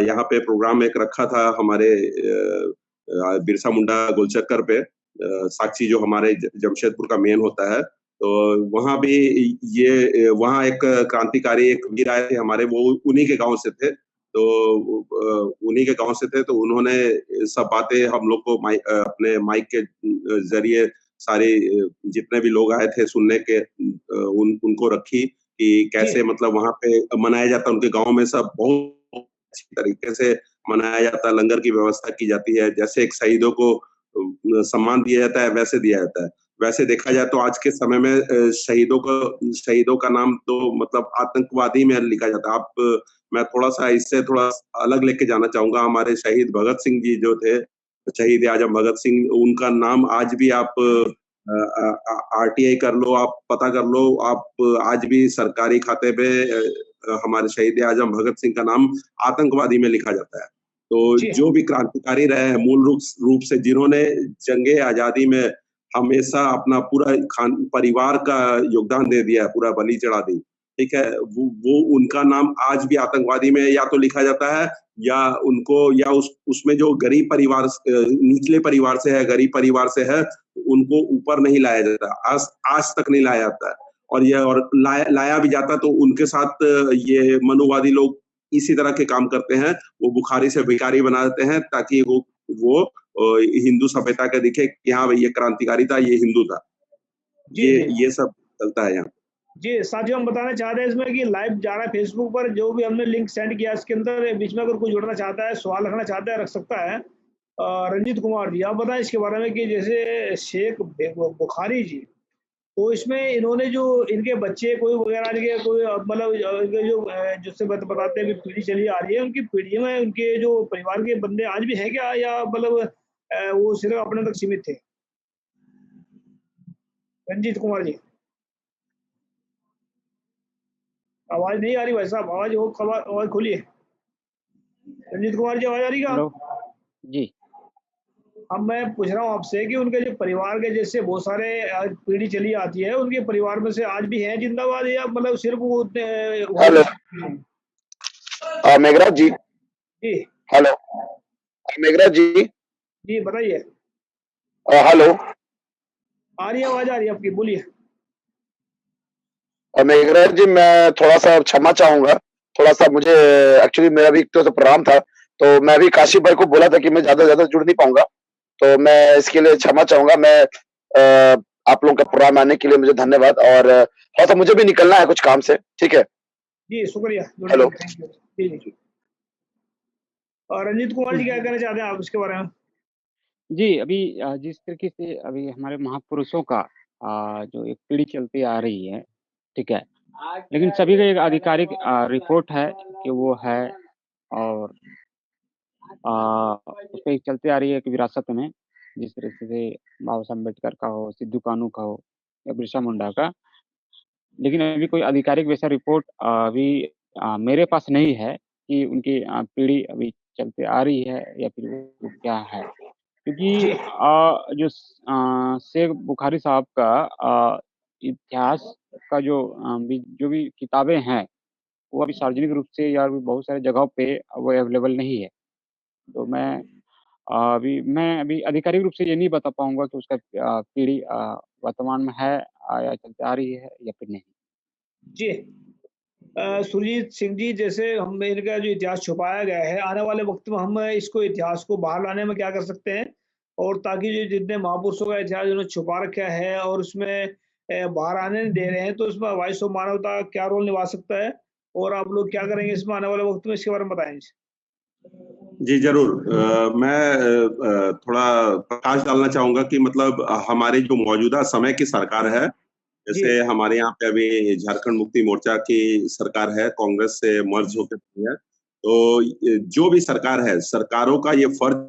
यहाँ पे प्रोग्राम एक रखा था हमारे बिरसा मुंडा गोलचक्कर पे, साक्षी जो हमारे जमशेदपुर का मेन होता है, तो वहां भी ये वहां एक क्रांतिकारी एक वीर आए थे हमारे, वो उन्हीं के गांव से थे, तो उन्हीं के गांव से थे, तो उन्होंने सब बातें हम लोग को अपने माइक के जरिए सारे जितने भी लोग आए थे सुनने के उनको रखी कि कैसे मतलब वहां पे मनाया जाता है उनके गांव में, सब बहुत अच्छी तरीके से मनाया जाता है, लंगर की व्यवस्था की जाती है, जैसे एक शहीदों को सम्मान दिया जाता है वैसे दिया जाता है। वैसे देखा जाए तो आज के समय में शहीदों का नाम तो मतलब आतंकवादी में लिखा जाता है। आप मैं थोड़ा सा इससे थोड़ा अलग लेके जाना चाहूंगा। हमारे शहीद भगत सिंह जी जो थे, शहीद आजम भगत सिंह, उनका नाम आज भी आप आरटीआई कर लो, आप पता कर लो, आप आज भी सरकारी खाते पे हमारे शहीद आजम भगत सिंह का नाम आतंकवादी में लिखा जाता है। तो जो भी क्रांतिकारी रहे हैं मूल रूप से, जिन्होंने जंगे आजादी में हमेशा अपना पूरा परिवार का योगदान दे दिया है, पूरा बलि चढ़ा दी, ठीक है, वो उनका नाम आज भी आतंकवादी में या तो लिखा जाता है या उनको या उसमें जो गरीब परिवार निचले परिवार से है, गरीब परिवार से है, उनको ऊपर नहीं लाया जाता, आज तक नहीं लाया जाता है। और लाया भी जाता तो उनके साथ ये मनुवादी लोग इसी तरह के काम करते हैं, वो बुखारी से भिखारी बना देते हैं ताकि वो हिंदू सभ्यता का दिखे कि हाँ भाई ये क्रांतिकारी था, ये हिंदू था, ये सब चलता है यहाँ। जी साथियों, हम बताना चाहते हैं इसमें कि लाइव जा रहा है फेसबुक पर, जो भी हमने लिंक सेंड किया इसके अंदर, बीच में अगर कोई जुड़ना चाहता है, सवाल रखना चाहता है, रख सकता है। रंजीत कुमार जी, आप बताएं इसके बारे में कि जैसे शेख बुखारी जी, तो इसमें इन्होंने जो इनके बच्चे कोई वगैरह के कोई मतलब जो जिससे बताते हैं कि पीढ़ी चली आ रही है, उनकी पीढ़ी में उनके जो परिवार के बंदे आज भी हैं क्या, या मतलब वो सिर्फ अपने तक सीमित थे? रंजीत कुमार जी, आवाज नहीं आ रही भाई साहब, आवाज खोलिए। रंजीत कुमार जी, आवाज आ रही क्या? हेलो जी। अब मैं पूछ रहा हूँ आपसे कि उनके जो परिवार के जैसे बहुत सारे पीढ़ी चली आती है, उनके परिवार में से आज भी हैं जिंदाबाद, या मतलब सिर्फ वो हेलो मेघराज जी। जी हेलो मेघराज जी। जी बताइए। हेलो, आ रही है आवाज, आ रही है आपकी, बोलिए। मेघराज जी, मैं थोड़ा सा क्षमा चाहूंगा, थोड़ा सा मुझे एक्चुअली मेरा भी एक तो प्रोग्राम था, तो मैं भी काशी भाई को बोला था कि मैं ज्यादा जुड़ नहीं पाऊंगा, तो मैं इसके लिए क्षमा चाहूंगा। मैं आप लोगों का प्रोग्राम आने के लिए मुझे धन्यवाद, और थोड़ा सा मुझे भी निकलना है कुछ काम से, ठीक है? जी शुक्रिया। हेलो जी जी। और रंजीत कुमार जी क्या कहना चाहते हैं आप इसके बारे में? जी, अभी जिस तरीके से अभी हमारे महापुरुषों का जो एक पीढ़ी चलती आ रही है, ठीक है, लेकिन सभी का एक आधिकारिक रिपोर्ट है कि वो है, और उस पे एक चलती आ रही है कि विरासत में, जिस तरीके से बाबा साहब अम्बेडकर का हो, सिद्धू कान्हू का हो या बिरसा मुंडा का, लेकिन अभी कोई आधिकारिक वैसा रिपोर्ट अभी मेरे पास नहीं है कि उनकी पीढ़ी अभी चलते आ रही है या फिर वो क्या है। क्योंकि जो शेख बुखारी साहब का इतिहास का जो भी किताबें हैं, वो अभी सार्वजनिक रूप से या अभी बहुत सारे जगहों पे वो अवेलेबल नहीं है। तो मैं अभी आधिकारिक रूप से ये नहीं बता पाऊँगा कि उसका पीढ़ी वर्तमान में है या चलते आ रही है या फिर नहीं। जी सुरजीत सिंह जी, जैसे हम इनका जो इतिहास छुपाया गया है, आने वाले वक्त में हम इसको इतिहास को बाहर लाने में क्या कर सकते हैं, और ताकि जो जितने महापुरुषों का इतिहास उन्होंने छुपा रखा है और उसमें बाहर आने नहीं दे रहे हैं, तो इसमें वॉइस ऑफ मानवता क्या रोल निभा सकता है, और आप लोग क्या करेंगे इसमें आने वाले वक्त में, इसके बारे में बताएंगे? जी जरूर। मैं थोड़ा प्रकाश डालना चाहूंगा कि मतलब हमारे जो मौजूदा समय की सरकार है, जैसे हमारे यहाँ पे अभी झारखंड मुक्ति मोर्चा की सरकार है, कांग्रेस से मर्ज होकर है, तो जो भी सरकार है, सरकारों का ये फर्ज,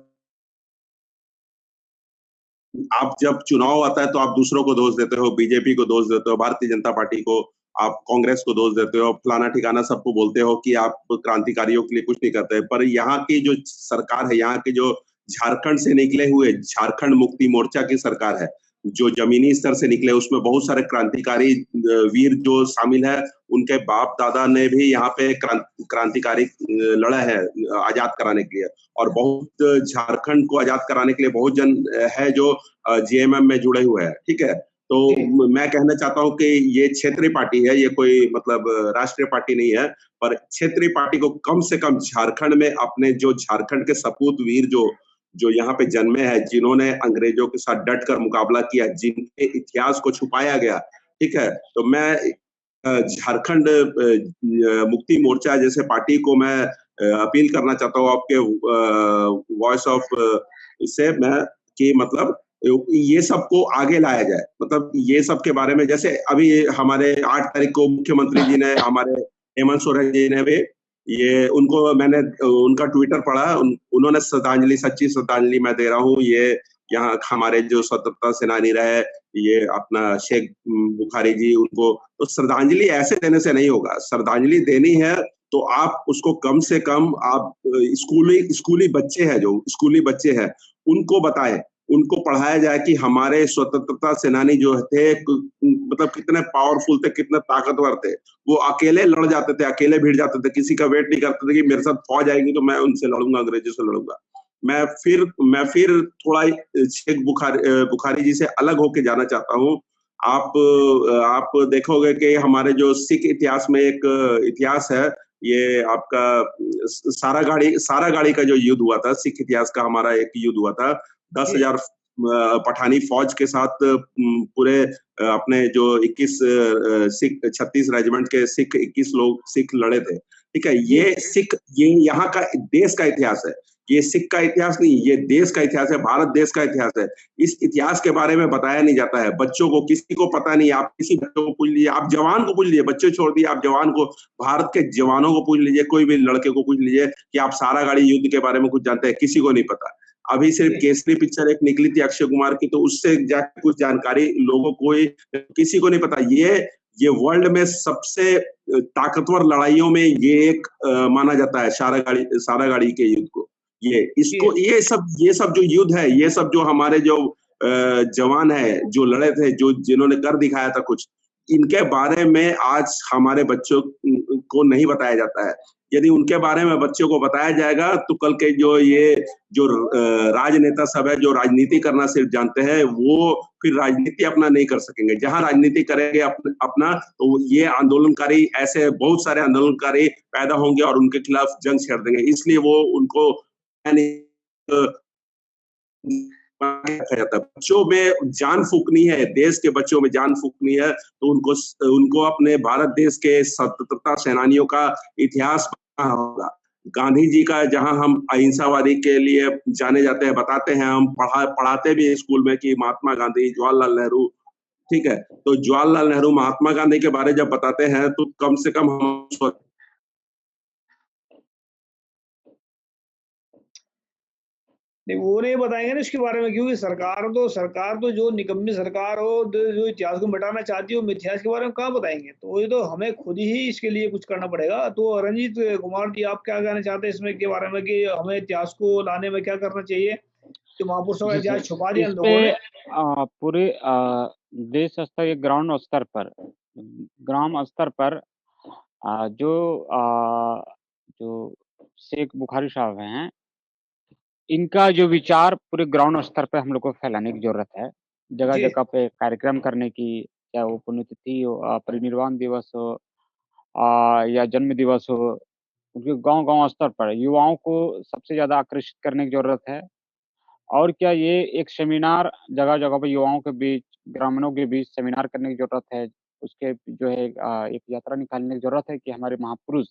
आप जब चुनाव आता है तो आप दूसरों को दोष देते हो, बीजेपी को दोष देते हो, भारतीय जनता पार्टी को, आप कांग्रेस को दोष देते हो, फलाना ठिकाना सबको बोलते हो कि आप क्रांतिकारियों के लिए कुछ नहीं करते। पर यहाँ की जो सरकार है, यहाँ के जो झारखंड से निकले हुए झारखंड मुक्ति मोर्चा की सरकार है, जो जमीनी स्तर से निकले, उसमें बहुत सारे क्रांतिकारी वीर जो शामिल है। उनके बाप दादा ने भी यहाँ पे क्रांतिकारी लड़ा है आजाद कराने के लिए, और बहुत झारखंड को आजाद कराने के लिए बहुत जन है जो जेएमएम में जुड़े हुए हैं। ठीक है, तो मैं कहना चाहता हूँ कि ये क्षेत्रीय पार्टी है, ये कोई मतलब राष्ट्रीय पार्टी नहीं है, पर क्षेत्रीय पार्टी को कम से कम झारखंड में अपने जो झारखंड के सपूत वीर जो यहाँ पे जन्मे हैं, जिन्होंने अंग्रेजों के साथ डट कर मुकाबला किया, जिनके इतिहास को छुपाया गया, ठीक है, तो मैं झारखंड मुक्ति मोर्चा जैसे पार्टी को मैं अपील करना चाहता हूँ आपके वॉइस ऑफ से मैं कि मतलब ये सबको आगे लाया जाए। मतलब ये सब के बारे में, जैसे अभी हमारे 8 तारीख को मुख्यमंत्री जी ने, हमारे हेमंत सोरेन जी ने भी ये, उनको मैंने उनका ट्विटर पढ़ा, उन्होंने श्रद्धांजलि, सच्ची श्रद्धांजलि मैं दे रहा हूँ। ये यहाँ हमारे जो स्वतंत्रता सेनानी रहे, ये अपना शेख बुखारी जी, उनको तो श्रद्धांजलि ऐसे देने से नहीं होगा। श्रद्धांजलि देनी है तो आप उसको कम से कम आप स्कूली बच्चे हैं, जो स्कूली बच्चे हैं, उनको बताएं, उनको पढ़ाया जाए कि हमारे स्वतंत्रता सेनानी जो थे मतलब कितने पावरफुल थे, कितने ताकतवर थे। वो अकेले लड़ जाते थे, अकेले भिड़ जाते थे, किसी का वेट नहीं करते थे कि मेरे साथ फौज आएगी तो मैं उनसे लड़ूंगा, अंग्रेजों से लड़ूंगा। मैं फिर थोड़ा शेख बुखारी जी से अलग होके जाना चाहता हूँ। आप देखोगे कि हमारे जो सिख इतिहास में एक इतिहास है, ये आपका सारा गाड़ी का जो युद्ध हुआ था, सिख इतिहास का हमारा एक युद्ध हुआ था। 10,000 पठानी फौज के साथ पूरे अपने जो 21 सिख 36 रेजिमेंट के सिख 21 लोग सिख लड़े थे। ठीक है, ये यहाँ का देश का इतिहास है। ये सिख का इतिहास नहीं, ये देश का इतिहास है, भारत देश का इतिहास है। इस इतिहास के बारे में बताया नहीं जाता है बच्चों को, किसी को पता नहीं। आप किसी बच्चों को पूछ लीजिए, आप जवान को पूछ लीजिए, बच्चे छोड़ दिए, आप जवान को, भारत के जवानों को पूछ लीजिए, कोई भी लड़के को पूछ लीजिए कि आप सारा गाड़ी युद्ध के बारे में कुछ जानते हैं, किसी को नहीं पता। अभी सिर्फ केसरी पिक्चर एक निकली थी अक्षय कुमार की, तो उससे जाके कुछ जानकारी लोगों को किसी को नहीं पता। ये वर्ल्ड में सबसे ताकतवर लड़ाइयों में ये एक माना जाता है, सारा गाड़ी के युद्ध को। ये सब जो युद्ध है, ये सब जो हमारे जो जवान है, जो लड़े थे, जिन्होंने कर दिखाया था कुछ, इनके बारे में आज हमारे बच्चों को नहीं बताया जाता है। यदि उनके बारे में बच्चों को बताया जाएगा तो कल के जो राजनेता सब है, जो राजनीति करना सिर्फ जानते हैं, वो फिर राजनीति अपना नहीं कर सकेंगे। जहां राजनीति करेंगे अपना, तो ये आंदोलनकारी, ऐसे बहुत सारे आंदोलनकारी पैदा होंगे और उनके खिलाफ जंग छेड़ देंगे। इसलिए वो उनको रखा जाता है। बच्चों में जान फूकनी है, देश के बच्चों में जान फूकनी है, तो उनको अपने भारत देश के स्वतंत्रता सेनानियों का इतिहास पढ़ना होगा। गांधी जी का, जहां हम अहिंसावादी के लिए जाने जाते हैं, बताते हैं, हम पढ़ाते भी स्कूल में कि महात्मा गांधी, जवाहरलाल नेहरू, ठीक है, तो जवाहरलाल नेहरू, महात्मा गांधी के बारे जब बताते हैं तो कम से कम हम नहीं, वो नहीं बताएंगे ना इसके बारे में, क्योंकि सरकार तो जो निकम्मी सरकार हो, जो इतिहास को मिटाना चाहती है, वो इतिहास के बारे में कहाँ बताएंगे। तो ये तो हमें खुद ही इसके लिए कुछ करना पड़ेगा। तो रंजीत कुमार जी, आप क्या कहना चाहते हैं इसमें के बारे में कि हमें इतिहास को लाने में क्या करना चाहिए, कि महापुरुषों का जी इतिहास सर, छुपा दिया इस लोगों पे ने। पूरे देश स्तर या ग्राउंड स्तर पर, ग्राम स्तर पर जो शेख बुखारी साहब हैं, इनका जो विचार पूरे ग्राउंड स्तर पे हम लोग को फैलाने की जरूरत है। जी जगह-जगह पे कार्यक्रम करने की, चाहे वो पुण्यतिथि हो, परिनिर्वाण दिवस हो, या जन्म दिवस हो, उनके गाँव-गाँव स्तर पर युवाओं को सबसे ज़्यादा आकर्षित करने की ज़रूरत है। और क्या, ये एक सेमिनार जगह-जगह पे युवाओं के बीच, ग्रामीणों के बीच सेमिनार करने की ज़रूरत है। उसके जो है एक यात्रा निकालने की ज़रूरत है कि हमारे महापुरुष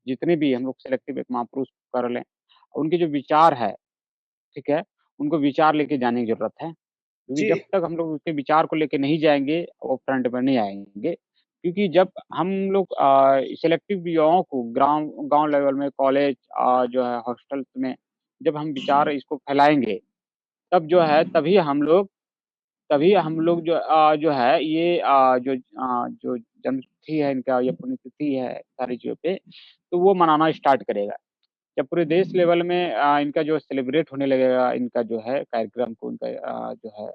जितने भी, हम लोग सेलेक्टिव एक महापुरुष कर लें। उनके जो विचार है, ठीक है, उनको विचार लेके जाने की ज़रूरत है। क्योंकि जी जब तक हम लोग उसके विचार को लेके नहीं जाएँगे, वो फ्रंट पर नहीं आएँगे। क्योंकि जब हम लोग सेलेक्टिव युवाओं को गाँव लेवल में, कॉलेज, जो है हॉस्टल्स में, जब हम विचार इसको फैलाएँगे, तब जो है तभी हम लोग जो है ये जो जन्मतिथि है इनका या पुण्यतिथि है सारी चीज़ों पे, तो वो मनाना स्टार्ट करेगा। जब पूरे देश लेवल में इनका जो सेलिब्रेट होने लगेगा, इनका जो है कार्यक्रम को, उनका जो है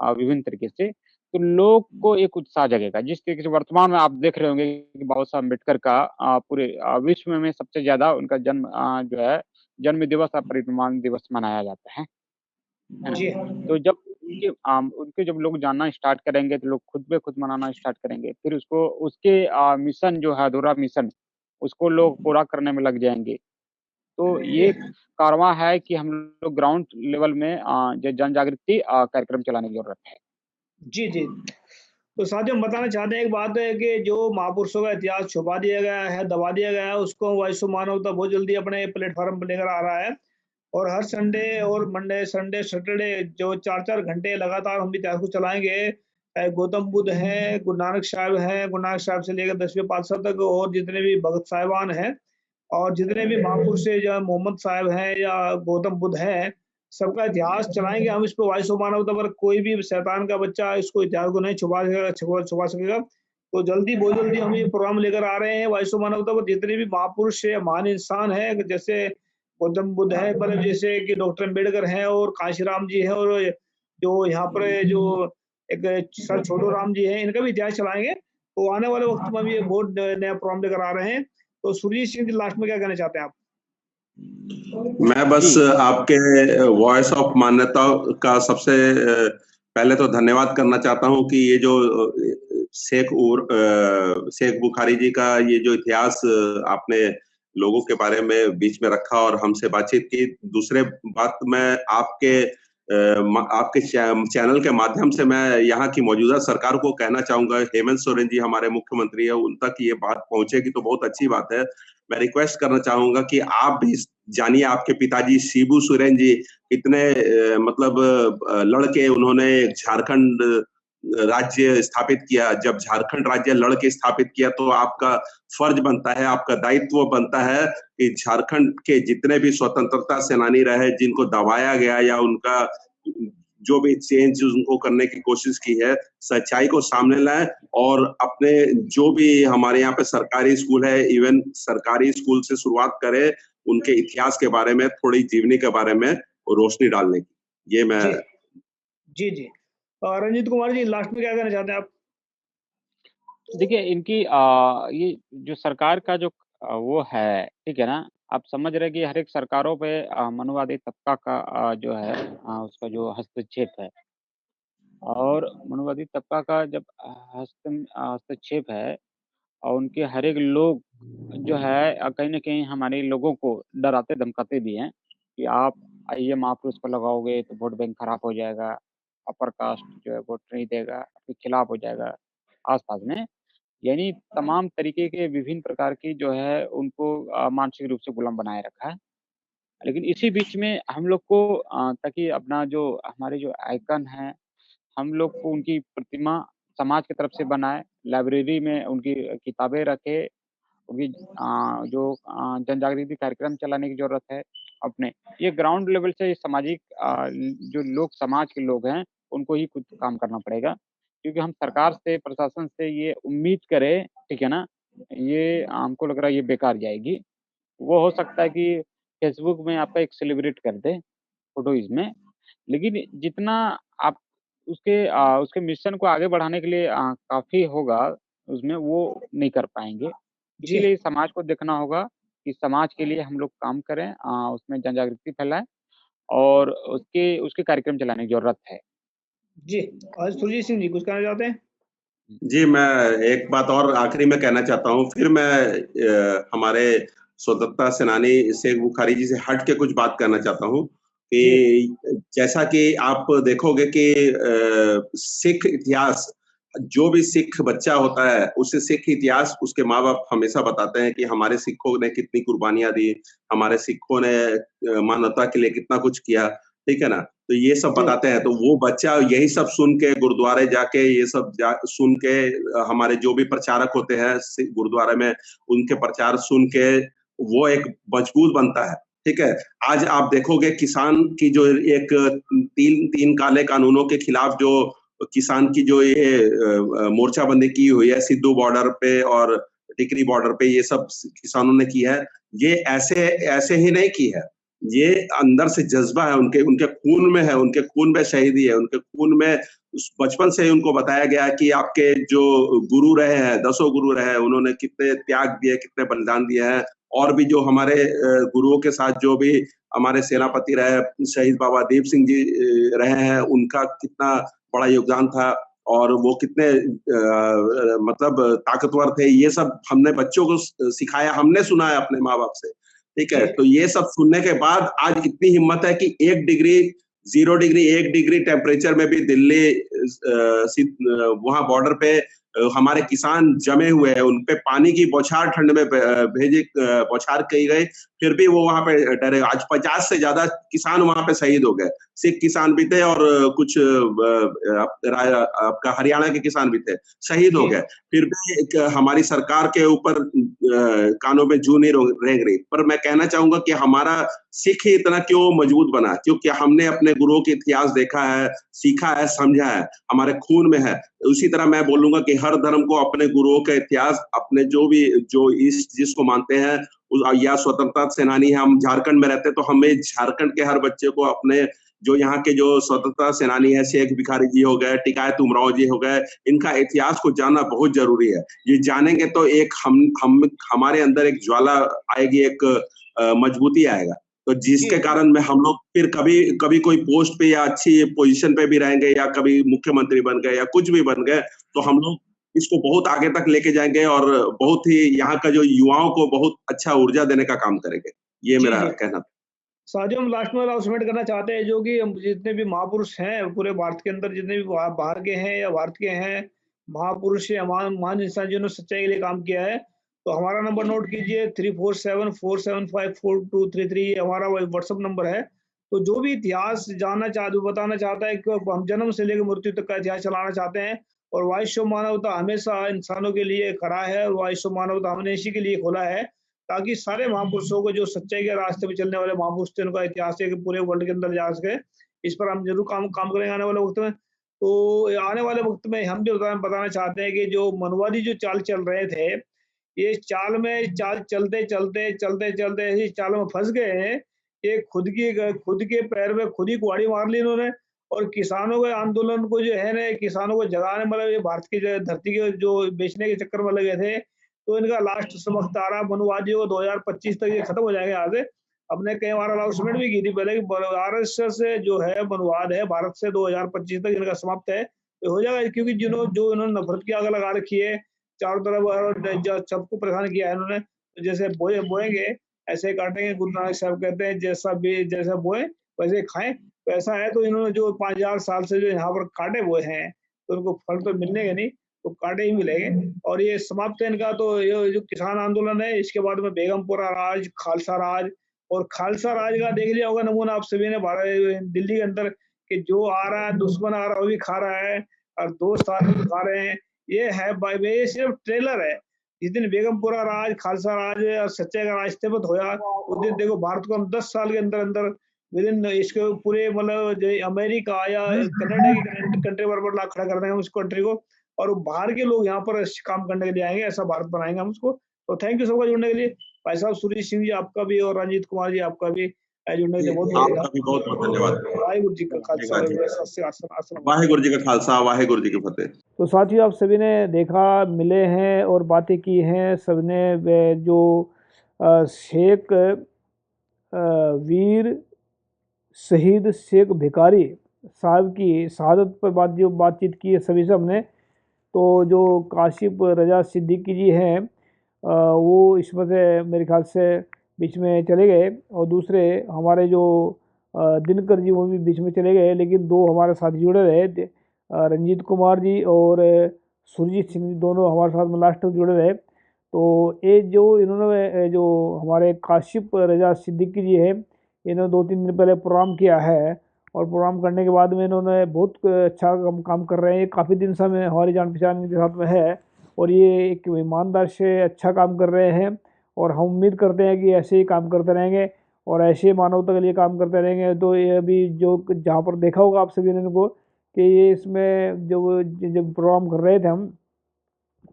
विभिन्न तरीके से, तो लोग को एक उत्साह जगेगा। जिस तरीके से वर्तमान में आप देख रहे होंगे कि बाबा साहब अम्बेडकर का पूरे विश्व में सबसे ज़्यादा उनका जो है जन्म दिवस और परिनिर्वाण दिवस मनाया जाता है ना? जी तो जब उनके जब लोग जानना स्टार्ट करेंगे, तो लोग खुद ब खुद मनाना स्टार्ट करेंगे। फिर उसके मिशन जो है अधूरा मिशन, उसको लोग पूरा करने में लग जाएँगे। तो ये कारवां है कि हम लोग ग्राउंड लेवल में जन जागृति कार्यक्रम चलाने की ज़रूरत है। जी जी। तो साथियों हम बताना चाहते हैं, एक बात है कि जो महापुरुषों का इतिहास छुपा दिया गया है, दबा दिया गया है, उसको वॉइस ऑफ मानवता बहुत जल्दी अपने प्लेटफॉर्म पर लेकर आ रहा है। और हर संडे और मंडे, संडे, सैटरडे जो 4-4 घंटे लगातार हम इतिहास को चलाएँगे। गौतम बुद्ध हैं, गुरु नानक साहब से लेकर 10वें पातशाह तक, और जितने भी भगत साहिबान हैं और जितने भी महापुरुष हैं, जो मोहम्मद साहब हैं या गौतम बुद्ध हैं, सबका इतिहास चलाएँगे हम। इस पे वॉइस ऑफ मानवता पर कोई भी शैतान का बच्चा इसको इतिहास को नहीं छुपा सकेगा। तो बहुत जल्दी हम ये प्रोग्राम लेकर आ रहे हैं वॉइस ऑफ मानवता पर। जितने भी महापुरुष है, महान इंसान हैं, जैसे गौतम बुद्ध है, मतलब जैसे कि डॉक्टर अम्बेडकर हैं और कांशीराम जी हैं, और जो यहाँ पर जो एक सर छोटू राम जी हैं, इनका भी इतिहास चलाएँगे। तो आने वाले वक़्त में भी ये बहुत नया प्रोग्राम लेकर आ रहे हैं। तो सुरजीत सिंह जी, लास्ट में क्या कहना चाहते हैं आप? मैं बस आपके वॉइस ऑफ मान्यता का सबसे पहले तो धन्यवाद करना चाहता हूं कि ये जो शेख बुखारी जी का ये जो इतिहास आपने लोगों के बारे में बीच में रखा और हमसे बातचीत की। दूसरे बात, मैं आपके चैनल के माध्यम से मैं यहाँ की मौजूदा सरकार को कहना चाहूंगा, हेमंत सोरेन जी हमारे मुख्यमंत्री है, उन तक ये बात पहुंचेगी तो बहुत अच्छी बात है। मैं रिक्वेस्ट करना चाहूंगा कि आप भी जानिए, आपके पिताजी शिबू सोरेन जी इतने लड़के उन्होंने झारखंड राज्य स्थापित किया। जब झारखंड राज्य लड़के स्थापित किया तो आपका फर्ज बनता है, आपका दायित्व बनता है कि झारखंड के जितने भी स्वतंत्रता सेनानी रहे, जिनको दबाया गया या उनका जो भी चेंज उनको करने की कोशिश की है, सच्चाई को सामने लाए और अपने जो भी हमारे यहाँ पे सरकारी स्कूल है, इवन सरकारी स्कूल से शुरुआत करें, उनके इतिहास के बारे में, थोड़ी जीवनी के बारे में रोशनी डालने की। ये मैं जी। रंजीत कुमार जी, लास्ट में क्या कहना चाहते हैं आप? देखिए, इनकी ये जो सरकार का जो वो है, ठीक है ना? आप समझ रहे हैं कि हर एक सरकारों पे मनुवादी तबका का जो है उसका जो हस्तक्षेप है। और मनुवादी तबका का जब हस्तक्षेप है और उनके हर एक लोग जो है कहीं न कहीं हमारे लोगों को डराते-धमकाते भी हैं कि आप ये महापुरुष को लगाओगे तो वोट बैंक खराब हो जाएगा, अपर कास्ट जो है वोट नहीं देगा, आपके खिलाफ हो जाएगा आस-पास में। यानी तमाम तरीके के विभिन्न प्रकार की जो है उनको मानसिक रूप से गुलाम बनाए रखा है। लेकिन इसी बीच में हम लोग को ताकि अपना जो हमारे जो आइकन हैं, हम लोग को उनकी प्रतिमा समाज की तरफ से बनाए, लाइब्रेरी में उनकी किताबें रखे, उनकी जो जन जागृति कार्यक्रम चलाने की ज़रूरत है अपने। ये ग्राउंड लेवल से सामाजिक जो लोग समाज के लोग हैं, उनको ही कुछ काम करना पड़ेगा। क्योंकि हम सरकार से, प्रशासन से ये उम्मीद करें, ठीक है ना? ये हमको लग रहा है ये बेकार जाएगी। वो हो सकता है कि फेसबुक में आपका एक सेलिब्रेट कर दें, फ़ोटोज़ में। लेकिन जितना आप उसके मिशन को आगे बढ़ाने के लिए काफ़ी होगा उसमें, वो नहीं कर पाएँगे। इसीलिए समाज को देखना होगा कि समाज के लिए हम लोग काम करें, उसमें जन जागृति फैलाएँ और उसके कार्यक्रम चलाने की ज़रूरत है। जी, सुरजीत सिंह जी कुछ कहना चाहते हैं? जी, मैं एक बात और आखिरी में कहना चाहता हूँ। फिर मैं हमारे स्वतंत्रता सेनानी शेख बुखारी जी से हट के कुछ बात करना चाहता हूँ कि जैसा कि आप देखोगे कि सिख इतिहास, जो भी सिख बच्चा होता है, उसे सिख इतिहास उसके माँ-बाप हमेशा बताते हैं कि हमारे सिखों ने कितनी कुर्बानियाँ दी, हमारे सिखों ने मानवता के लिए कितना कुछ किया, ठीक है ना? तो ये सब बताते हैं, तो वो बच्चा यही सब सुन के गुरुद्वारे जाके ये सब सुन के हमारे जो भी प्रचारक होते हैं गुरुद्वारे में, उनके प्रचार सुन के वो एक मजबूत बनता है, ठीक है? आज आप देखोगे किसान की जो एक तीन काले कानूनों के खिलाफ जो किसान की जो ये मोर्चाबंदी की हुई है सिद्धू बॉर्डर पे और टिकरी बॉर्डर पे, ये सब किसानों ने की है। ये ऐसे ही नहीं की है। ये अंदर से जज्बा है, उनके उनके खून में है, उनके खून में शहीदी है, उनके खून में बचपन से ही उनको बताया गया है कि आपके जो गुरु रहे हैं, 10 गुरु रहे हैं, उन्होंने कितने त्याग दिए, कितने बलिदान दिए हैं। और भी जो हमारे गुरुओं के साथ जो भी हमारे सेनापति रहे, शहीद बाबा दीप सिंह जी रहे हैं, उनका कितना बड़ा योगदान था और वो कितने मतलब ताकतवर थे। ये सब हमने बच्चों को सिखाया, हमने सुना है अपने माँ-बाप से। ठीक है, तो ये सब सुनने के बाद आज इतनी हिम्मत है कि 1 डिग्री, 0 डिग्री, 1 डिग्री टेम्परेचर में भी दिल्ली वहाँ बॉर्डर पे हमारे किसान जमे हुए हैं, उन पे पानी की बौछार ठंड में बौछार की गई, फिर भी वो वहाँ पे डरे। आज 50 से ज्यादा किसान वहाँ पे शहीद हो गए। सिख किसान भी थे और कुछ आपका हरियाणा के किसान भी थे, शहीद हो गए। फिर भी हमारी सरकार के ऊपर कानों में जू नहीं रेंग रही। पर मैं कहना चाहूंगा कि हमारा सिख ही इतना क्यों मजबूत बना, क्योंकि हमने अपने गुरुओं के इतिहास देखा है, सीखा है, समझा है, हमारे खून में है। उसी तरह मैं बोलूंगा कि हर धर्म को अपने गुरुओं का इतिहास, अपने जो इस जिसको मानते हैं या स्वतंत्रता सेनानी है, हम झारखंड में रहते हैं तो हमें झारखंड के हर बच्चे को अपने जो यहाँ के जो स्वतंत्रता सेनानी है, शेख भिखारी जी हो गए, टिकायत उमराव जी हो गए, इनका इतिहास को जानना बहुत जरूरी है। ये जानेंगे तो एक हम हमारे अंदर एक ज्वाला आएगी, एक मजबूती आएगा, तो जिसके कारण में हम लोग फिर कभी कोई पोस्ट पे या अच्छी पोजीशन पे भी रहेंगे या कभी मुख्यमंत्री बन गए या कुछ भी बन गए, तो हम लोग इसको बहुत आगे तक लेके जाएंगे और बहुत ही यहाँ का जो युवाओं को बहुत अच्छा ऊर्जा देने का काम करेंगे। ये मेरा कहना था। साथियों, हम लास्ट में अनाउंसमेंट करना चाहते हैं जो कि जितने भी महापुरुष हैं पूरे भारत के अंदर, जितने भी बाहर के हैं या भारत के हैं, महापुरुष या महान इंसान जिन्होंने सच्चाई के लिए काम किया है, तो हमारा नंबर नोट कीजिए 3474754233, ये हमारा व्हाट्सएप नंबर है। तो जो भी इतिहास जानना चाहते, बताना चाहता है कि हम जन्म से लेकर मृत्यु तक का इतिहास चलाना चाहते हैं, और वाइस ऑफ मानवता हमेशा इंसानों के लिए खड़ा है, और वाइस ऑफ मानवता हमने इसी के लिए खोला है ताकि सारे महापुरुषों को, जो सच्चाई के रास्ते पे चलने वाले महापुरुष थे, उनका इतिहास है कि पूरे वर्ल्ड के अंदर जा सके। इस पर हम जरूर काम काम करेंगे आने वाले वक्त में। तो आने वाले वक्त में हम भी बताना चाहते हैं कि जो मनवादी जो चाल चल रहे थे, ये चाल चलते ऐसी चाल में फंस गए हैं कि खुद के पैर में खुद ही कुहाड़ी मार ली इन्होंने। और किसानों के आंदोलन को जो है ना, किसानों को जगाने, मतलब ये भारत की जो धरती के जो बेचने के चक्कर में लगे थे, तो इनका लास्ट वक्त आ रहा है। मनुवादियों को 2025 तक ये खत्म हो जाएंगे। यहाँ से हमने कई बार अनाउंसमेंट भी की थी पहले कि आरएसएस से जो है मनुवाद है भारत से 2025 तक इनका समाप्त है, ये हो जाएगा। क्योंकि जो इन्होंने नफरत की आग लगा रखी है चारों तरफ और सबको परेशान किया है इन्होंने, तो जैसे बोएंगे ऐसे काटेंगे। गुरु नानक साहब कहते हैं जैसा बोए वैसे खाएं। तो ऐसा है, तो इन्होंने जो 5000 साल से जो यहाँ पर काटे हुए हैं, तो उनको फल तो मिलने के नहीं, तो कांटे ही मिलेंगे। और ये समाप्त है इनका। तो ये जो किसान आंदोलन है, इसके बाद में बेगमपुरा राज, खालसा राज, और खालसा राज का देख लिया होगा नमूना आप सभी ने दिल्ली के अंदर, कि जो आ रहा है दुश्मन आ रहा है वो भी खा रहा है, और दोस्त आ रहे हैं खा रहे हैं। ये है ये सिर्फ ट्रेलर है। जिस दिन बेगमपुरा राज, खालसा राज और सच्चाई का राज स्थापित होया, उस दिन देखो भारत को हम 10 साल के अंदर अंदर विद इन इसके पूरे, मतलब अमेरिका या कनाडा की कंट्री पर खड़ा कर देंगे उस कंट्री को, और बाहर के लोग यहाँ पर काम करने के लिए आएंगे। ऐसा भारत बनाएंगे हम उसको। तो थैंक यू सबका जुड़ने के लिए। भाई साहब सुरेश सिंह जी आपका भी, और रंजीत कुमार जी आपका भी जुड़ने के लिए बहुत बहुत आपका भी बहुत बहुत धन्यवाद। वाहिगुरु जी का खालसा, वाहेगुरु जी का खालसा, वाहेगुरु जी की फतेह। तो साथियों, आप सभी ने देखा, मिले हैं और बातें की हैं सबने। जो शेख वीर शहीद शेख भिखारी साहब की शहादत पर बातचीत की है सभी से हमने। तो जो काशिफ रजा सिद्दीकी जी हैं, वो इसमें से मेरे ख्याल से बीच में चले गए, और दूसरे हमारे जो दिनकर जी वो भी बीच में चले गए, लेकिन दो हमारे साथ जुड़े रहे, रंजीत कुमार जी और सुरजीत सिंह जी, दोनों हमारे साथ में लास्ट तक जुड़े रहे। तो ये जो इन्होंने जो हमारे काशिफ रजा सिद्दीकी जी हैं, इन्होंने 2-3 दिन पहले प्रोग्राम किया है, और प्रोग्राम करने के बाद में इन्होंने बहुत अच्छा काम कर रहे हैं। काफ़ी दिन से हमारी जान पहचान इनके साथ में है, और ये एक ईमानदार से अच्छा काम कर रहे हैं, और हम उम्मीद करते हैं कि ऐसे ही काम करते रहेंगे और ऐसे मानवता के लिए काम करते रहेंगे। तो ये अभी जो जहाँ पर देखा होगा आप सभी ने इनको, कि ये इसमें जब प्रोग्राम कर रहे थे, हम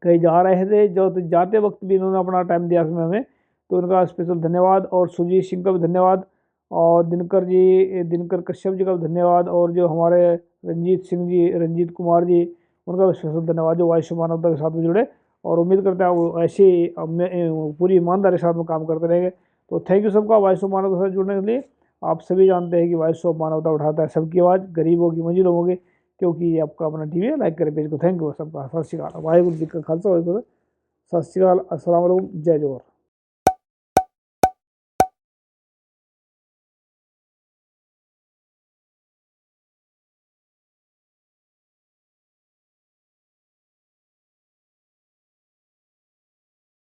कहीं जा रहे थे, जो तो जाते वक्त भी इन्होंने अपना टाइम दिया इसमें हमें, तो उनका स्पेशल धन्यवाद। और सुजीत सिंह का भी धन्यवाद। और दिनकर कश्यप जी का भी धन्यवाद, और जो हमारे रंजीत कुमार जी, उनका भी स्पेशल धन्यवाद जो वॉइस ऑफ मानवता के साथ में जुड़े, और उम्मीद करते हैं वो ऐसे ही पूरी ईमानदारी के साथ में काम करते रहेंगे। तो थैंक यू सबका वॉइस ऑफ मानवता के साथ जुड़ने के लिए। आप सभी जानते हैं कि वॉइस ऑफ मानवता उठाता है सबकी आवाज़, गरीबों की, मजलूमों की, क्योंकि ये आपका अपना टीवी है। लाइक करें पेज को। थैंक यू सबका। सत श्री अकाल। वाहिगुरू जी का खालसा, वाहिगुरू सत श्री अकाल। अस्सलाम वालेकुम। जय जोहर।